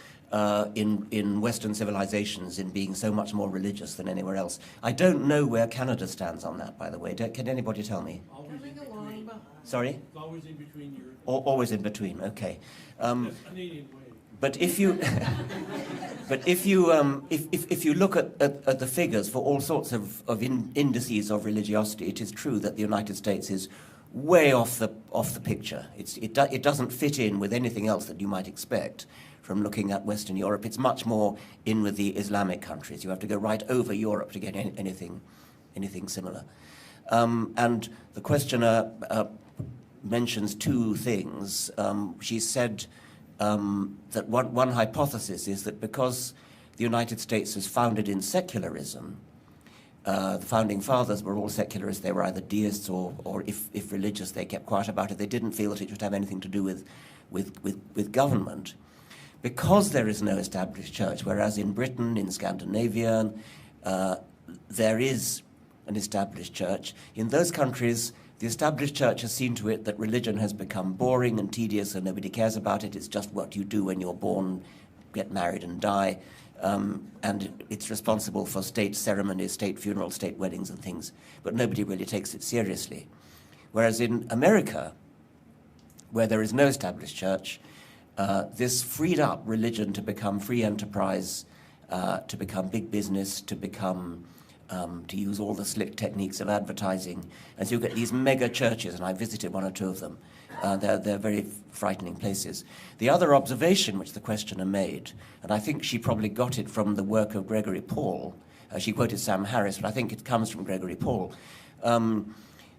in Western civilizations in being so much more religious than anywhere else. I don't know where Canada stands on that, by the way. Can anybody tell me? Coming along behind. Sorry? Always in between Europe. Always in between, okay. Canadian way. But if you, if you look at the figures for all sorts of indices of religiosity, it is true that the United States is way off the picture. It doesn't fit in with anything else that you might expect from looking at Western Europe. It's much more in with the Islamic countries. You have to go right over Europe to get anything similar. And the questioner mentions two things. She said that one hypothesis is that because the United States is founded in secularism, the founding fathers were all secularists. They were either deists or if religious, they kept quiet about it. They didn't feel that it should have anything to do with government. Because there is no established church, whereas in Britain, in Scandinavia, there is an established church. In those countries, the established church has seen to it that religion has become boring and tedious and nobody cares about it. It's just what you do when you're born, get married and die. And it's responsible for state ceremonies, state funerals, state weddings and things. But nobody really takes it seriously. Whereas in America, where there is no established church, this freed up religion to become free enterprise, to become big business, to become, to use all the slick techniques of advertising. And so you get these mega churches, and I visited one or two of them. They're very frightening places. The other observation which the questioner made, and I think she probably got it from the work of Gregory Paul, she quoted Sam Harris, but I think it comes from Gregory Paul,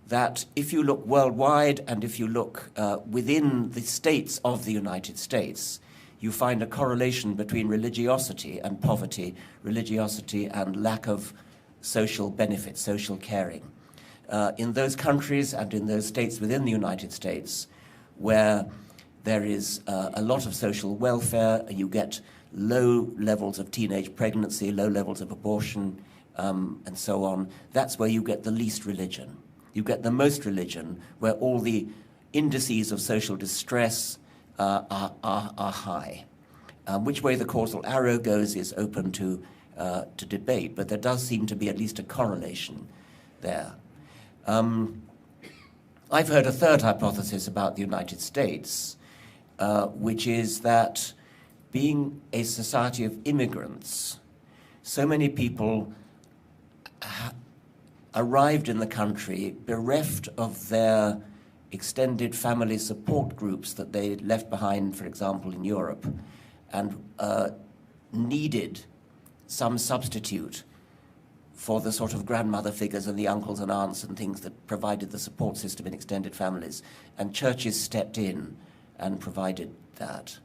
that if you look worldwide and if you look within the states of the United States, you find a correlation between religiosity and poverty, religiosity and lack of social benefit, social caring. In those countries and in those states within the United States where there is a lot of social welfare, you get low levels of teenage pregnancy, low levels of abortion, and so on, that's where you get the least religion. You get the most religion where all the indices of social distress are high. Which way the causal arrow goes is open to debate, but there does seem to be at least a correlation there. I've heard a third hypothesis about the United States, which is that being a society of immigrants, so many people arrived in the country bereft of their extended family support groups that they left behind, for example, in Europe, and needed some substitute for the sort of grandmother figures and the uncles and aunts and things that provided the support system in extended families. And churches stepped in and provided that.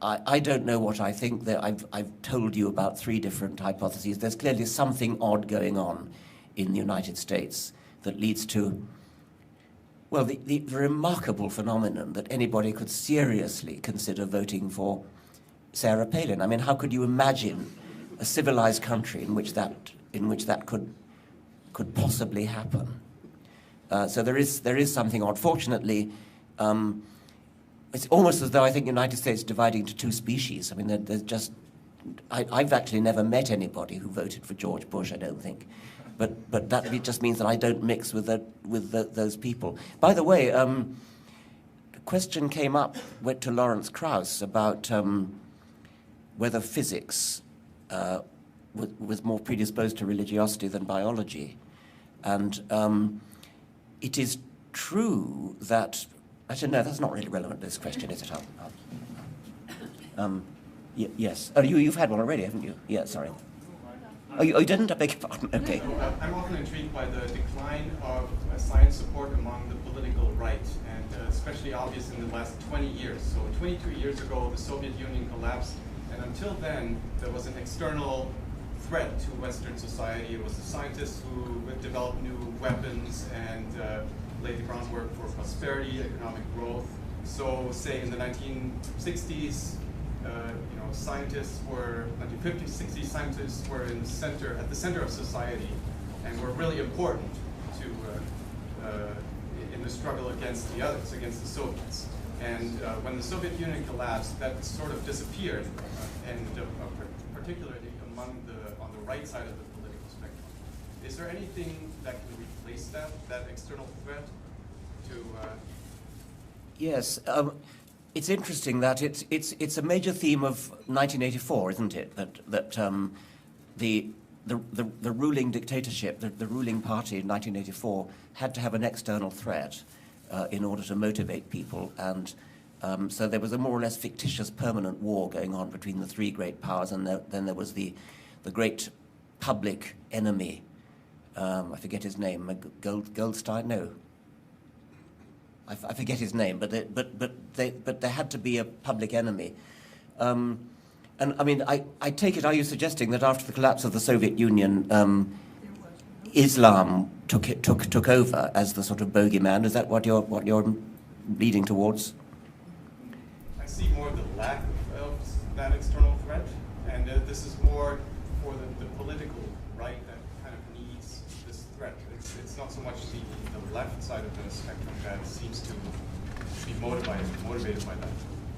I don't know what I think. I've told you about three different hypotheses. There's clearly something odd going on in the United States that leads to, well, the remarkable phenomenon that anybody could seriously consider voting for Sarah Palin. I mean, how could you imagine a civilized country in which that could possibly happen? So there is something odd. Fortunately, it's almost as though I think the United States is dividing into two species. I mean, there's just I've actually never met anybody who voted for George Bush, I don't think. But that just means that I don't mix with those people. By the way, the question came up to Lawrence Krauss about whether physics was more predisposed to religiosity than biology. And it is true that, actually, no, that's not really relevant to this question, is it? Yes. Oh, you've had one already, haven't you? Yeah, sorry. Oh, you didn't? I beg your pardon. Okay. I'm often intrigued by the decline of science support among the political right, and especially obvious in the last 20 years. So 22 years ago, the Soviet Union collapsed, and until then, there was an external threat to Western society. It was the scientists who would develop new weapons and laid the groundwork for prosperity, economic growth. So, say in the 1960s, scientists were 1950s, 60s. Scientists were at the center of society, and were really important to in the struggle against the others, against the Soviets. And when the Soviet Union collapsed, that sort of disappeared, particularly on the right side of the political spectrum. Is there anything that can replace that external threat to? Yes, it's interesting that it's a major theme of 1984, isn't it? That the ruling dictatorship, the ruling party in 1984 had to have an external threat in order to motivate people, and so there was a more or less fictitious permanent war going on between the three great powers, and then there was the great public enemy. I forget his name. Goldstein? No. I forget his name. But there had to be a public enemy. And I mean, I take it. Are you suggesting that after the collapse of the Soviet Union, Islam took over as the sort of bogeyman? Is that what you're leading towards? I see more the lack of that external threat, and this is more for the political right that kind of needs this threat. It's not so much the left side of the spectrum that seems to be motivated by that.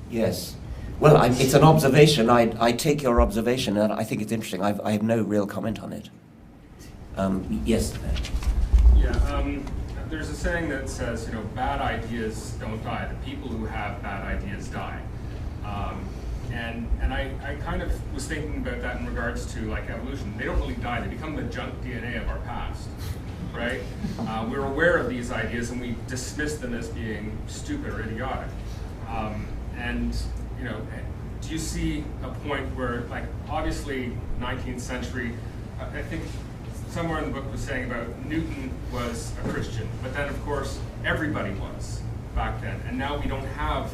Yes. Well, it's an observation. I take your observation, and I think it's interesting. I have no real comment on it. Yes. Yeah. There's a saying that says, bad ideas don't die. The people who have bad ideas die. And I kind of was thinking about that in regards to like evolution. They don't really die. They become the junk DNA of our past, right? We're aware of these ideas and we dismiss them as being stupid or idiotic. Do you see a point where, like, obviously 19th century, I think somewhere in the book was saying about Newton was a Christian, but then of course everybody was back then, and now we don't have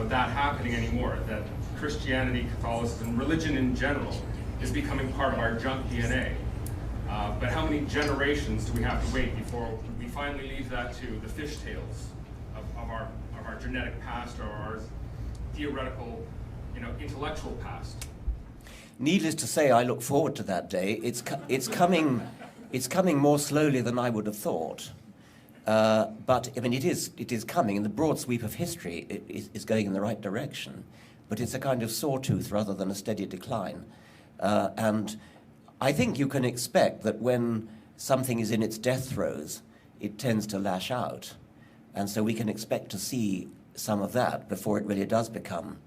that happening anymore, that Christianity, Catholicism, religion in general is becoming part of our junk DNA. But how many generations do we have to wait before we finally leave that to the fishtails of our genetic past or our theoretical, intellectual past? Needless to say, I look forward to that day. It's coming more slowly than I would have thought. But I mean, it is coming, and the broad sweep of history is going in the right direction. But it's a kind of sawtooth rather than a steady decline. And I think you can expect that when something is in its death throes, it tends to lash out. And so we can expect to see some of that before it really does become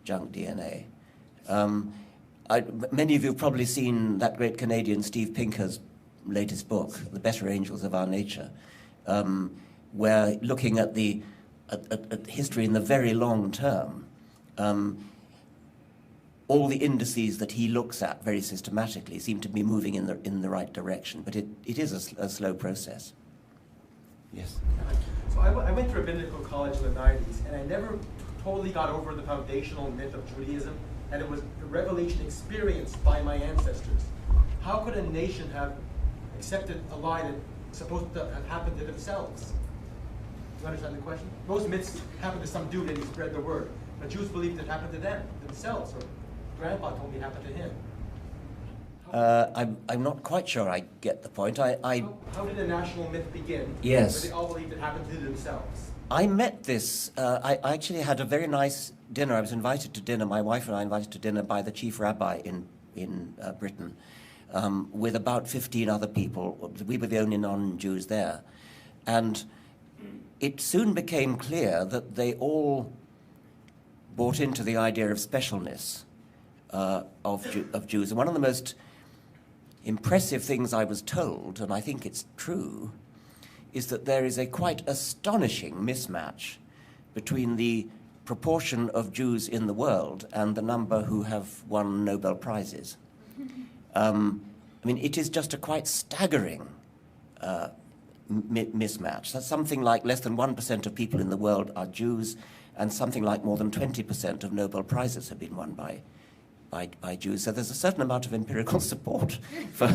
junk DNA. Many of you have probably seen that great Canadian Steve Pinker's latest book, The Better Angels of Our Nature, where looking at at history in the very long term, all the indices that he looks at very systematically seem to be moving in the right direction, but it is a slow process. Yes. So I went to rabbinical college in the 90s, and I never totally got over the foundational myth of Judaism, and it was a revelation experienced by my ancestors. How could a nation have accepted a lie that's supposed to have happened to themselves? Do you understand the question? Most myths happened to some dude and he spread the word, but Jews believed it happened to themselves, or Grandpa told me it happened to him. I'm not quite sure I get the point. How did the national myth begin? Yes. Where they all believed it happened to themselves. I met this, I actually had a very nice dinner. I was invited to dinner, my wife and I invited to dinner by the chief rabbi in Britain with about 15 other people. We were the only non-Jews there. And it soon became clear that they all bought into the idea of specialness of Jews. And one of the most impressive things I was told, and I think it's true, is that there is a quite astonishing mismatch between the proportion of Jews in the world and the number who have won Nobel Prizes. I mean, it is just a quite staggering mismatch. That's something like less than 1% of people in the world are Jews, and something like more than 20% of Nobel Prizes have been won by Jews. So there's a certain amount of empirical support for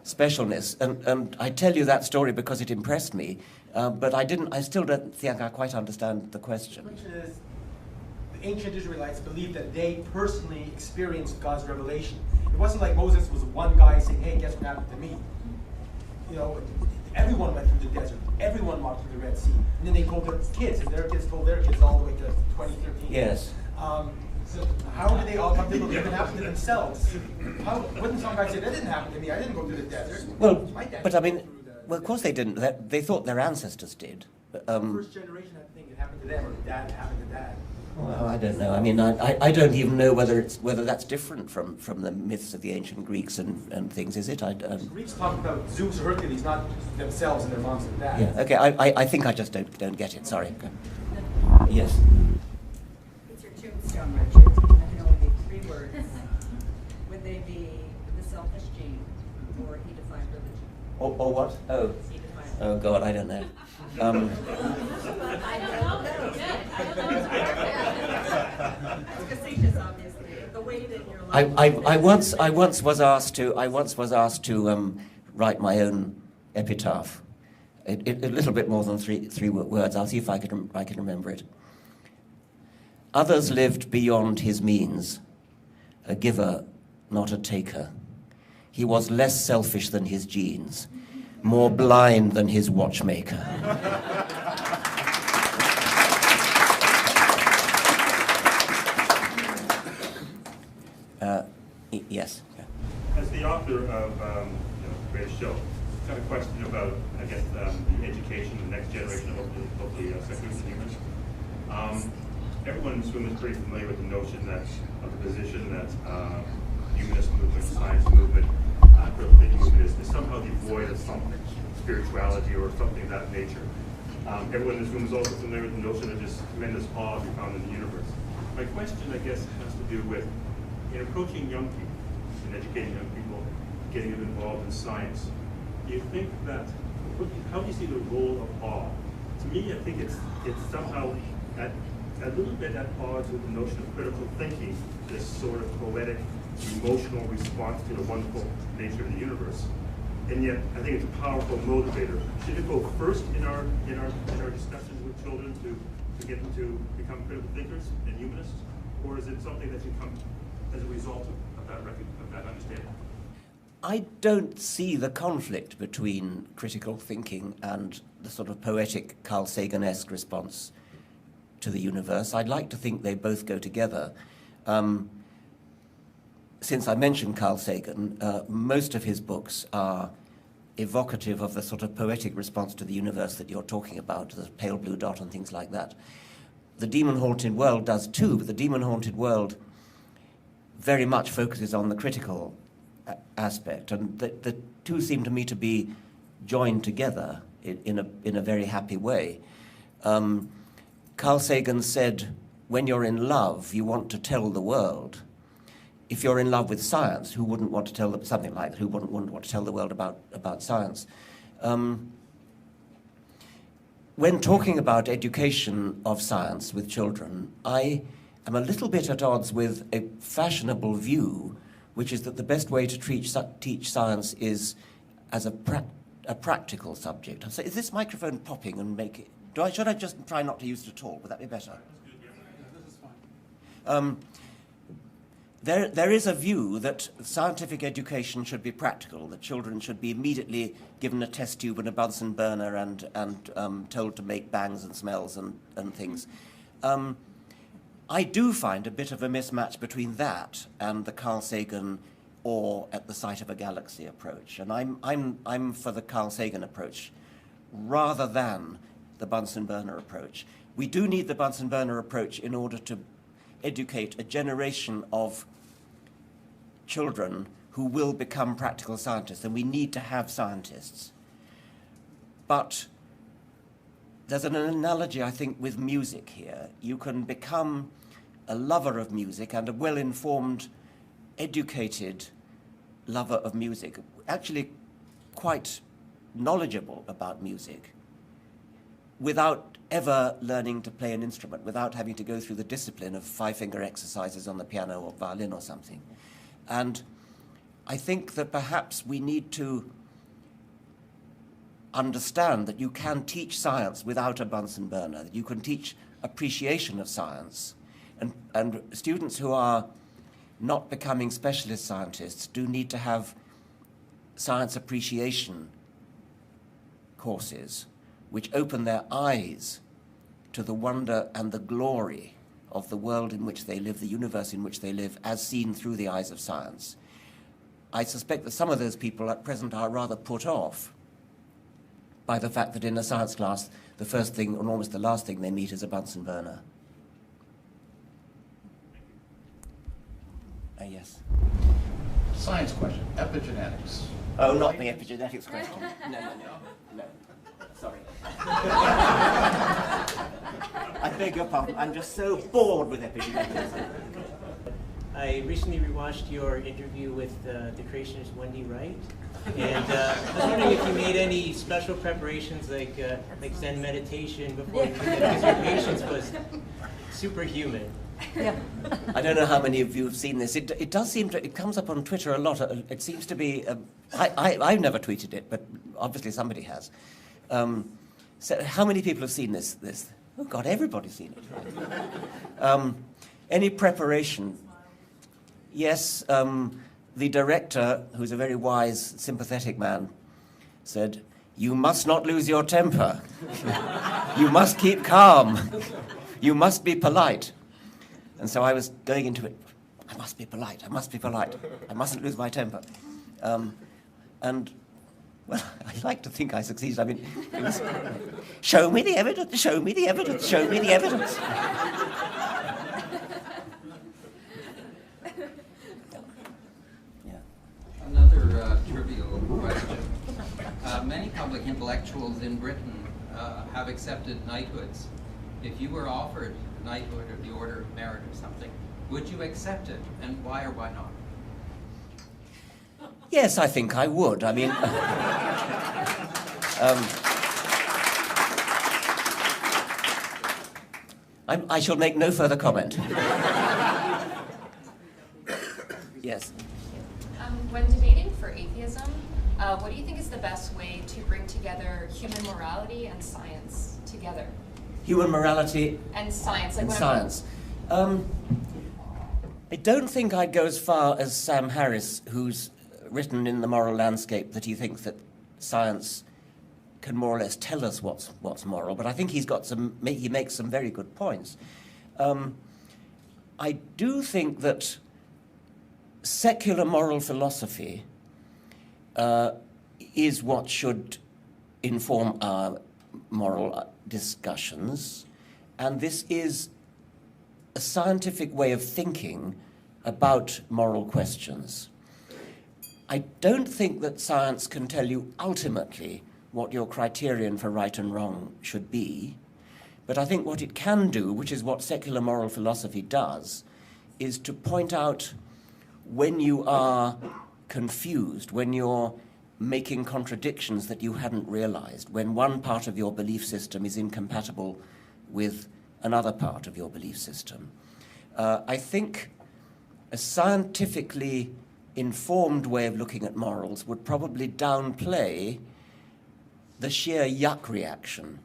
specialness. And I tell you that story because it impressed me, but I still don't think I quite understand the question. The question is, the ancient Israelites believed that they personally experienced God's revelation. It wasn't like Moses was one guy saying, hey, guess what happened to me? everyone went through the desert. Everyone walked through the Red Sea. And then they told their kids, and their kids told their kids all the way to 2013. Yes. So how did they all come to believe it happened to themselves? Wouldn't some guy say, that didn't happen to me, I didn't go through the desert? Well, but I mean, well, of course they didn't. They thought their ancestors did. First generation, I think it happened to them, or dad happened to dad. Well, I don't know. I mean, I don't even know whether that's different from the myths of the ancient Greeks and things. Is it? Greeks talk about Zeus or Hercules, not themselves and their moms and dads. Yeah. Okay. I think I just don't get it. Sorry. Okay. Yes. It's your tombstone, Richard. I can only give 3 words. Would they be the selfish gene, or he defined religion? Or what? Oh. Oh God, I don't know. I don't know. It's facetious, obviously. The way that your life. I once was asked to write my own epitaph. A little bit more than three words. I'll see if I can remember it. Others lived beyond his means, a giver, not a taker. He was less selfish than his genes, more blind than his watchmaker. Yes. Yeah. As the author of Great Show, got a question about, I guess, the education, the next generation of the seculars and humanists. Everyone in this room is pretty familiar with the notion that, of the position that humanist movement, science movement, critical thinking movement is somehow devoid of some spirituality or something of that nature. Everyone in this room is also familiar with the notion of this tremendous awe we found in the universe. My question, I guess, has to do with in approaching young people, in educating young people, getting them involved in science. Do you think that, how do you see the role of awe? To me, I think it's somehow a little bit at odds with the notion of critical thinking, this sort of poetic, emotional response to the wonderful nature of the universe. And yet, I think it's a powerful motivator. Should it go first in our discussions with children to get them to become critical thinkers and humanists, or is it something that should come as a result of that understanding? I don't see the conflict between critical thinking and the sort of poetic Carl Sagan-esque response to the universe. I'd like to think they both go together. Since I mentioned Carl Sagan, most of his books are evocative of the sort of poetic response to the universe that you're talking about, the pale blue dot and things like that. The Demon-Haunted World does too, but the Demon-Haunted World very much focuses on the critical aspect, and the two seem to me to be joined together in a very happy way. Carl Sagan said, when you're in love, you want to tell the world. If you're in love with science, who wouldn't want to tell them something like that? Who wouldn't want to tell the world about science? When talking about education of science with children, I am a little bit at odds with a fashionable view, which is that the best way to teach science is as a practical subject. So is this microphone popping and make it? Should I just try not to use it at all? Would that be better? This is fine. There is a view that scientific education should be practical, that children should be immediately given a test tube and a Bunsen burner and told to make bangs and smells and things. I do find a bit of a mismatch between that and the Carl Sagan awe at the sight of a galaxy approach. And I'm for the Carl Sagan approach rather than the Bunsen burner approach. We do need the Bunsen burner approach in order to educate a generation of children who will become practical scientists, and we need to have scientists. But there's an analogy, I think, with music here. You can become a lover of music and a well-informed, educated lover of music, actually quite knowledgeable about music, without ever learning to play an instrument, without having to go through the discipline of five-finger exercises on the piano or violin or something. And I think that perhaps we need to understand that you can teach science without a Bunsen burner, that you can teach appreciation of science. And students who are not becoming specialist scientists do need to have science appreciation courses which open their eyes to the wonder and the glory of the world in which they live, the universe in which they live, as seen through the eyes of science. I suspect that some of those people at present are rather put off by the fact that in a science class, the first thing, and almost the last thing they meet is a Bunsen burner. Yes. Science question, epigenetics. Oh, not the epigenetics question. No. Sorry. I beg your pardon. I'm just so bored with epigenetics. I recently rewatched your interview with the creationist Wendy Wright, and I was wondering if you made any special preparations, like Zen meditation before you did that, because your patience was superhuman. Yeah. I don't know how many of you have seen this. It does seem to, it comes up on Twitter a lot. It seems to be, I've never tweeted it, but obviously somebody has. So how many people have seen this? Oh God, everybody's seen it. Any preparation? Yes, the director, who's a very wise, sympathetic man, said, "You must not lose your temper. You must keep calm. You must be polite." And so I was going into it, I must be polite, I mustn't lose my temper. And, well, I like to think I succeeded. I mean, it was, show me the evidence, show me the evidence, show me the evidence. Another trivial question. Many public intellectuals in Britain have accepted knighthoods. If you were offered knighthood or the Order of Merit or something, would you accept it, and why or why not? Yes, I think I would. I mean, I shall make no further comment. Yes. When debating for atheism, what do you think is the best way to bring together human morality and science together? Human morality and science. And science. I don't think I'd go as far as Sam Harris, who's written in The Moral Landscape that he thinks that science can more or less tell us what's moral, but I think he makes some very good points. I do think that secular moral philosophy is what should inform our moral discussions, and this is a scientific way of thinking about moral questions. I don't think that science can tell you ultimately what your criterion for right and wrong should be, but I think what it can do, which is what secular moral philosophy does, is to point out when you are confused, when you're making contradictions that you hadn't realized, when one part of your belief system is incompatible with another part of your belief system. I think a scientifically informed way of looking at morals would probably downplay the sheer yuck reaction.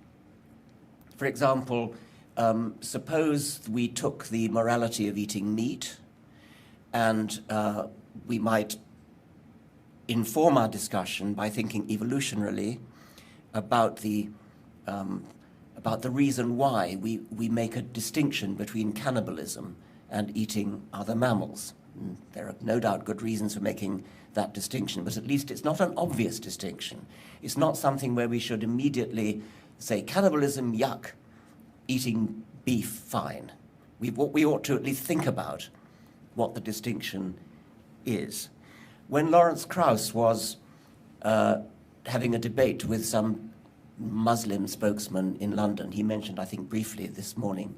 For example, suppose we took the morality of eating meat, and we might inform our discussion by thinking evolutionarily about the reason why we make a distinction between cannibalism and eating other mammals. And there are no doubt good reasons for making that distinction, but at least it's not an obvious distinction. It's not something where we should immediately say cannibalism, yuck, eating beef, fine. We ought to at least think about what the distinction is. When Lawrence Krauss was having a debate with some Muslim spokesman in London, he mentioned, I think briefly this morning,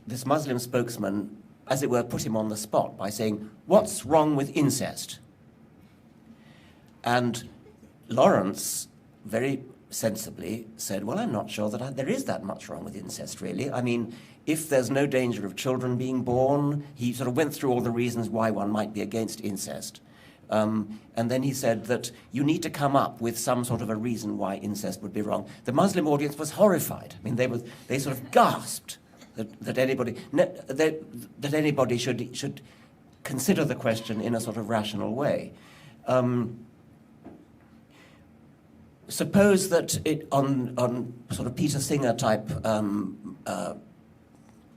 this Muslim spokesman, as it were, put him on the spot by saying, "What's wrong with incest?" And Lawrence very sensibly said, "Well, I'm not sure that there is that much wrong with incest, really. I mean, if there's no danger of children being born," he sort of went through all the reasons why one might be against incest. And then he said that you need to come up with some sort of a reason why incest would be wrong. The Muslim audience was horrified. I mean, they sort of gasped that anybody should consider the question in a sort of rational way. suppose that on sort of Peter Singer type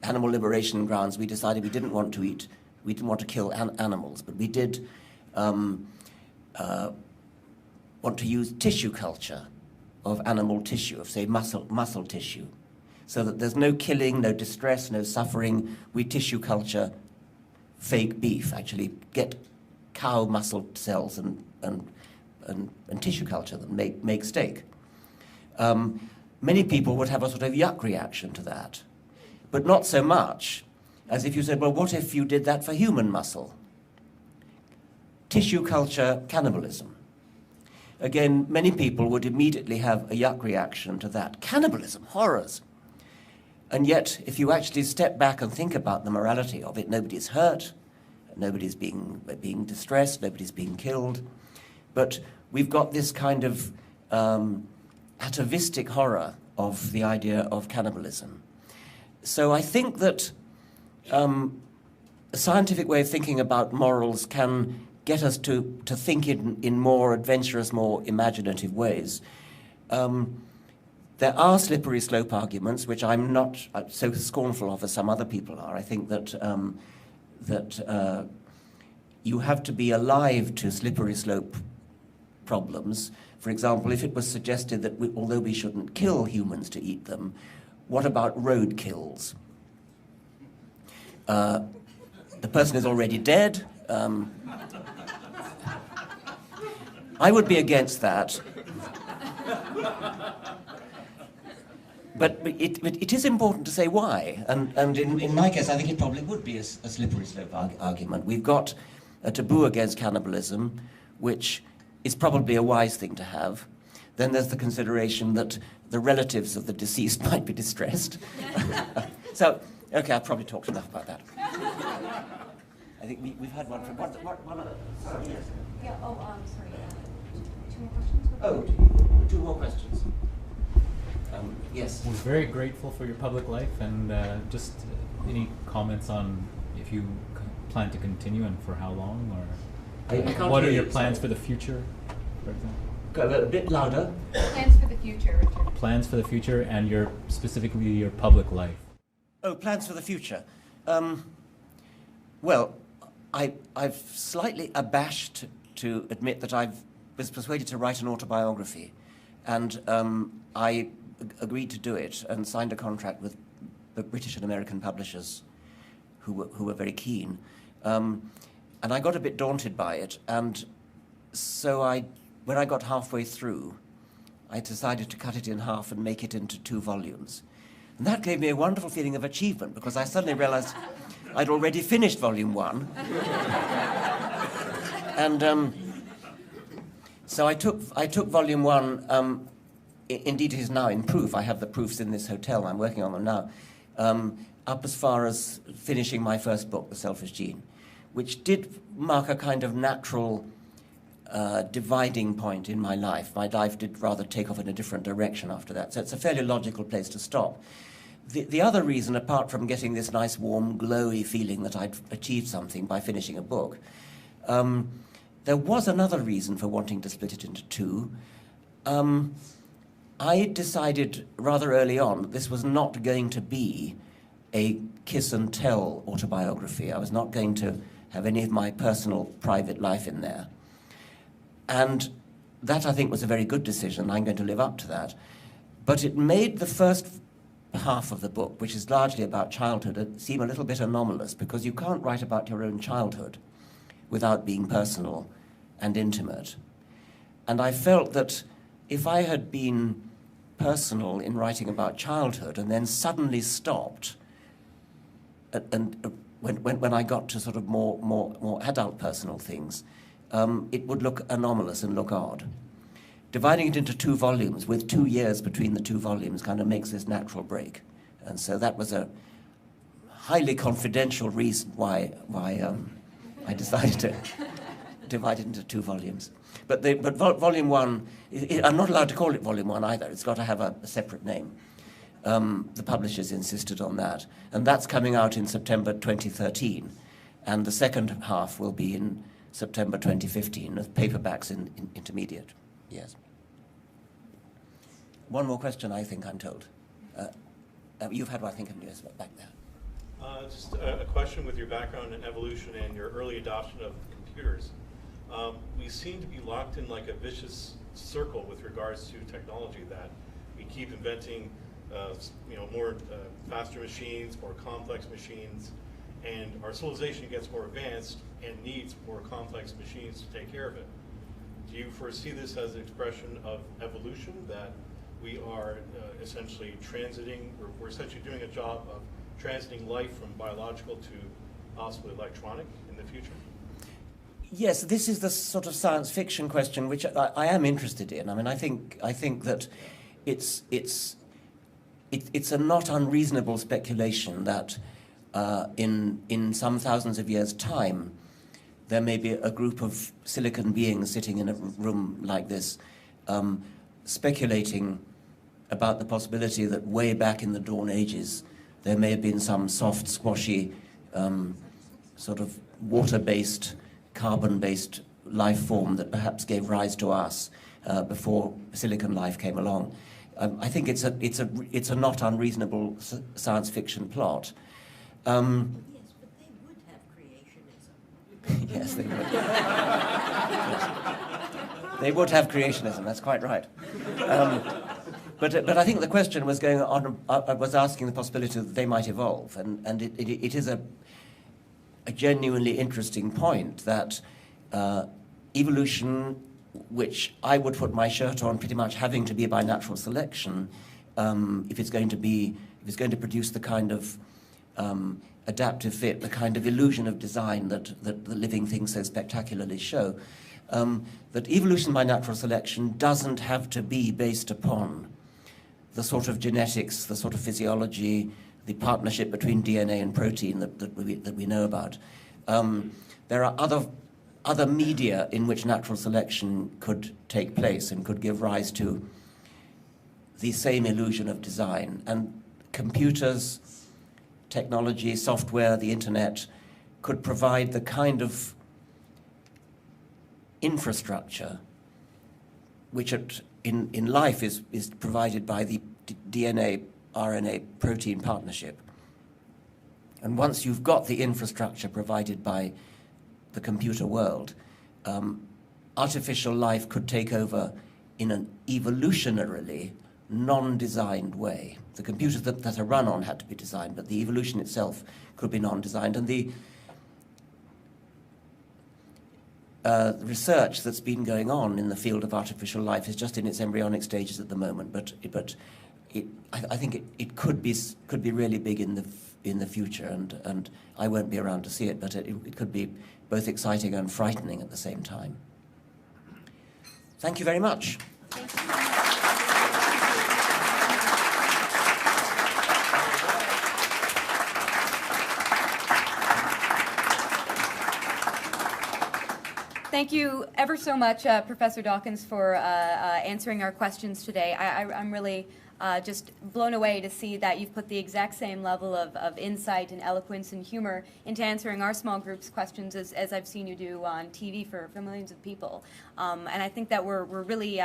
animal liberation grounds, we decided we didn't want to kill animals, but we did want to use tissue culture of animal tissue, of say muscle tissue, so that there's no killing, no distress, no suffering. We tissue culture fake beef, actually get cow muscle cells and tissue culture that make steak. Many people would have a sort of yuck reaction to that, but not so much as if you said, well, what if you did that for human muscle? Tissue culture cannibalism. Again, many people would immediately have a yuck reaction to that. Cannibalism, horrors. And yet, if you actually step back and think about the morality of it, nobody's hurt, nobody's being distressed, nobody's being killed. But we've got this kind of atavistic horror of the idea of cannibalism. So I think that a scientific way of thinking about morals can get us to think in more adventurous, more imaginative ways. There are slippery slope arguments, which I'm not so scornful of as some other people are. I think that you have to be alive to slippery slope problems. For example, if it was suggested that although we shouldn't kill humans to eat them, what about road kills? The person is already dead. I would be against that. But it is important to say why. And in my case, I think it probably would be a slippery slope argument. We've got a taboo against cannibalism, which is probably a wise thing to have. Then there's the consideration that the relatives of the deceased might be distressed. So, okay, I've probably talked enough about that. I think we've had one from one other. Sorry, yes. Yeah, sorry. 2 more questions? Oh, 2 more questions. Yes. We're very grateful for your public life, and just any comments on if you plan to continue and for how long, or what are your plans for the future, for example? Go a bit louder. Plans for the future, Richard. Plans for the future and specifically your public life. Oh, plans for the future. Well, I've slightly abashed to admit that I was persuaded to write an autobiography, and I agreed to do it and signed a contract with the British and American publishers who were very keen. And I got a bit daunted by it, and so when I got halfway through, I decided to cut it in half and make it into 2 volumes. And that gave me a wonderful feeling of achievement, because I suddenly realized I'd already finished volume 1. And so I took volume 1, indeed it is now in proof. I have the proofs in this hotel, I'm working on them now, up as far as finishing my first book, The Selfish Gene, which did mark a kind of natural dividing point in my life. My life did rather take off in a different direction after that, so it's a fairly logical place to stop. The other reason, apart from getting this nice, warm, glowy feeling that I'd achieved something by finishing a book, there was another reason for wanting to split it into 2. I decided rather early on that this was not going to be a kiss and tell autobiography. I was not going to have any of my personal, private life in there. And that, I think, was a very good decision. I'm going to live up to that. But it made the first half of the book, which is largely about childhood, seem a little bit anomalous, because you can't write about your own childhood without being personal and intimate. And I felt that if I had been personal in writing about childhood and then suddenly stopped, and when I got to sort of more adult personal things, it would look anomalous and look odd. Dividing it into 2 volumes with 2 years between the 2 volumes kind of makes this natural break. And so that was a highly confidential reason why I decided to divide it into 2 volumes. But volume 1, I'm not allowed to call it volume 1 either. It's got to have a separate name. The publishers insisted on that. And that's coming out in September 2013. And the second half will be in September 2015, with paperbacks in intermediate. Yes. one more question, I think I'm told. You've had one, I think, haven't you, back there? Just a question with your background in evolution and your early adoption of computers. We seem to be locked in like a vicious circle with regards to technology, that we keep inventing more faster machines, more complex machines, and our civilization gets more advanced and needs more complex machines to take care of it. Do you foresee this as an expression of evolution, that we are essentially transiting, we're essentially doing a job of transiting life from biological to possibly electronic in the future? Yes, this is the sort of science fiction question which I am interested in. I mean, I think that it's a not unreasonable speculation that in some thousands of years' time, there may be a group of silicon beings sitting in a room like this, speculating about the possibility that way back in the dawn ages, there may have been some soft, squashy, sort of water-based, carbon-based life form that perhaps gave rise to us before silicon life came along. I think it's a not unreasonable science fiction plot. Yes, they would. Yes. They would have creationism, that's quite right. But I think the question was going on, was asking the possibility that they might evolve, and it is a genuinely interesting point that evolution, which I would put my shirt on pretty much having to be by natural selection, if it's going to produce the kind of adaptive fit, the kind of illusion of design that the living things so spectacularly show, that evolution by natural selection doesn't have to be based upon the sort of genetics, the sort of physiology, the partnership between DNA and protein that we know about. There are other media in which natural selection could take place and could give rise to the same illusion of design. And computers, technology, software, the internet could provide the kind of infrastructure which in life is provided by the DNA, RNA, protein partnership. And once you've got the infrastructure provided by the computer world, artificial life could take over in an evolutionarily non-designed way. The computers that are run on had to be designed, but the evolution itself could be non-designed. And the research that's been going on in the field of artificial life is just in its embryonic stages at the moment. But I think it could be really big in the future, and I won't be around to see it. But it could be both exciting and frightening at the same time. Thank you very much. Thank you ever so much, Professor Dawkins, for answering our questions today. I'm really just blown away to see that you've put the exact same level of insight and eloquence and humor into answering our small group's questions as I've seen you do on TV for millions of people. And I think that we're really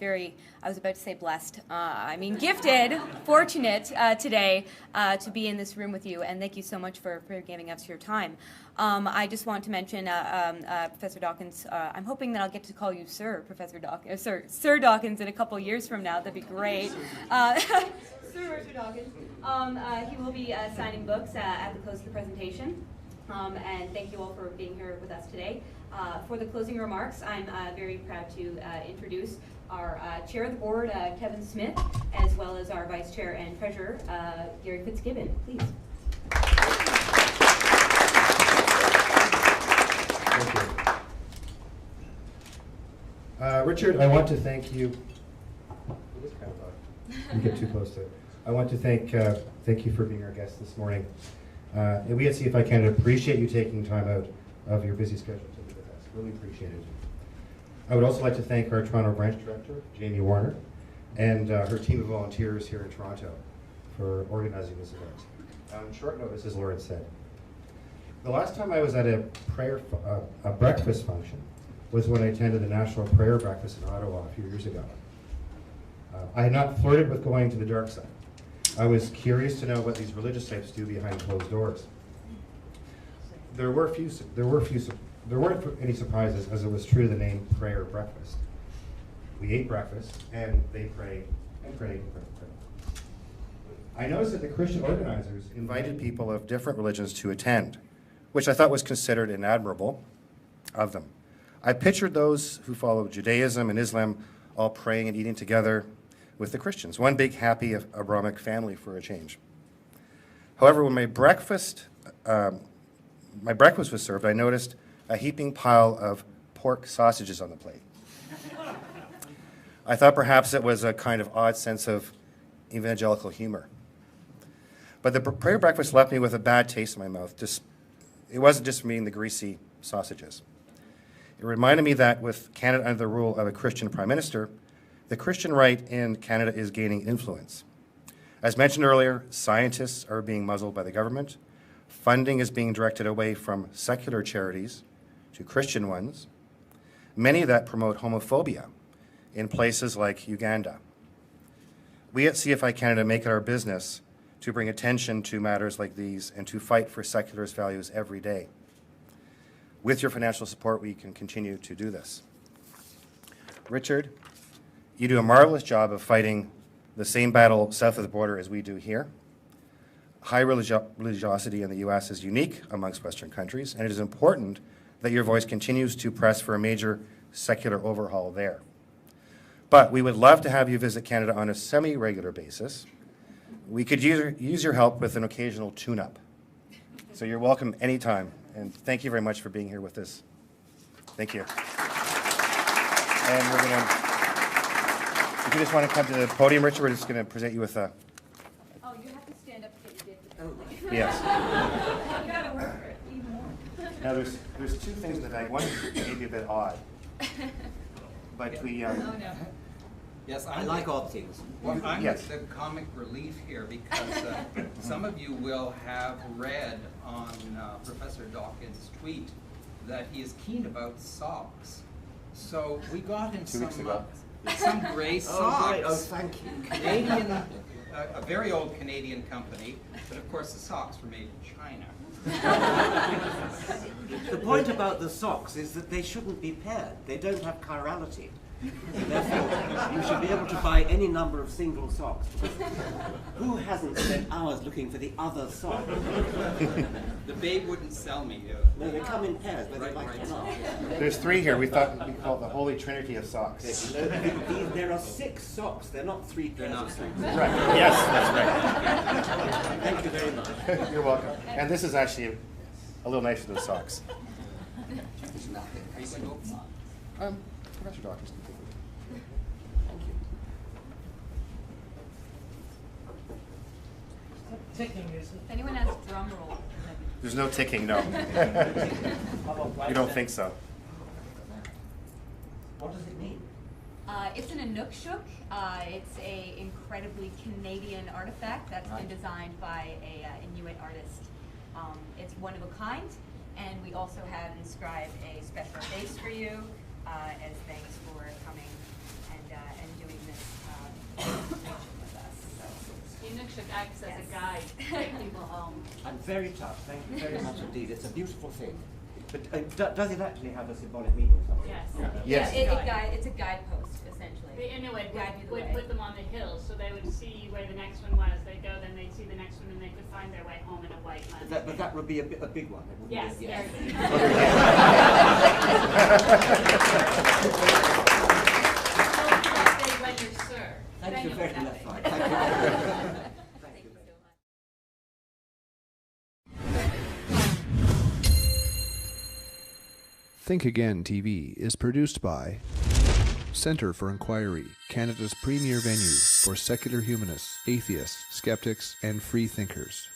very, I was about to say blessed, I mean gifted, fortunate today to be in this room with you, and thank you so much for giving us your time. I just want to mention, Professor Dawkins, I'm hoping that I'll get to call you Sir, Professor Dawkins, Sir Dawkins in a couple years from now. That'd be great. Sir Richard Dawkins. He will be signing books at the close of the presentation. And thank you all for being here with us today. For the closing remarks, I'm very proud to introduce our Chair of the Board, Kevin Smith, as well as our Vice Chair and Treasurer, Gary Fitzgibbon. Please. Thank you. Richard, I want to thank you. It is kind of loud. You get too close to it. I want to thank you for being our guest this morning. And we at CFI Canada appreciate you taking time out of your busy schedule to be with us. Really appreciate it. I would also like to thank our Toronto branch director, Jamie Warner, and her team of volunteers here in Toronto for organizing this event. On short notice, as Lauren said. The last time I was at a breakfast function was when I attended the National Prayer Breakfast in Ottawa a few years ago. I had not flirted with going to the dark side. I was curious to know what these religious types do behind closed doors. There weren't any surprises, as it was true to the name prayer breakfast. We ate breakfast, and they prayed and prayed and prayed. I noticed that the Christian organizers invited people of different religions to attend, which I thought was considered and admirable of them. I pictured those who followed Judaism and Islam all praying and eating together with the Christians, one big happy Abrahamic family for a change. However, when my breakfast was served, I noticed a heaping pile of pork sausages on the plate. I thought perhaps it was a kind of odd sense of evangelical humor. But the prayer breakfast left me with a bad taste in my mouth. It wasn't just from eating the greasy sausages. It reminded me that with Canada under the rule of a Christian prime minister, the Christian right in Canada is gaining influence. As mentioned earlier, scientists are being muzzled by the government. Funding is being directed away from secular charities to Christian ones, many that promote homophobia in places like Uganda. We at CFI Canada make it our business to bring attention to matters like these and to fight for secularist values every day. With your financial support, we can continue to do this. Richard, you do a marvelous job of fighting the same battle south of the border as we do here. High religiosity in the U.S. is unique amongst Western countries, and it is important that your voice continues to press for a major secular overhaul there. But we would love to have you visit Canada on a semi-regular basis. We could use your help with an occasional tune-up. So you're welcome anytime, and thank you very much for being here with us. Thank you. And we're going to, if you just want to come to the podium, Richard, we're just going to present you with a... Oh, you have to stand up to get your gift. Yes. You gotta work for it even more. Now, there's two things in the bag. One is maybe a bit odd. But we... Oh, no. Yes, I like odd things. Well, I'm Yes. the comic relief here because some of you will have read on Professor Dawkins' tweet that he is keen about socks. So we got him 2 weeks ago. some gray socks. Oh, great. Oh, thank you. Canadian, a very old Canadian company, but of course the socks were made in China. The point about the socks is that they shouldn't be paired. They don't have chirality. Therefore, you should be able to buy any number of single socks. Who hasn't spent hours looking for the other sock? The babe wouldn't sell me. No, they come in pairs, whether you like it or not. There's 3 here. We thought we called the Holy Trinity of socks. There are 6 socks. They're not 3 pairs of socks. Right. Yes, that's right. Thank you very much. You're welcome. And this is actually a little nicer than socks. There's nothing. Are you going to open? Professor Dawkins. Thank you. Ticking is If anyone has drum roll. There's no ticking, no. You don't think so. What does it mean? It's an Inukshuk. It's a incredibly Canadian artifact that's been designed by a Inuit artist. It's one of a kind, and we also have inscribed a special base for you as thanks for coming and doing this presentation with us. So. Inukshuk acts as a guide to take people home. I'm very touched. Thank you very much indeed. It's a beautiful thing. But does it actually have a symbolic meaning or something? Yes. Yes. Yeah, it's a guidepost, essentially. The Inuit Guide you the would way. put them on the hill, so they would see where the next one was. They'd go, then they'd see the next one, and they could find their way home in a white land. But that would be a big one. It wouldn't Yes, be very big. When you're served. Thank Then you you'll very have much. it. Thank you. Thank you so much. Think Again TV is produced by Centre for Inquiry, Canada's premier venue for secular humanists, atheists, skeptics, and free thinkers.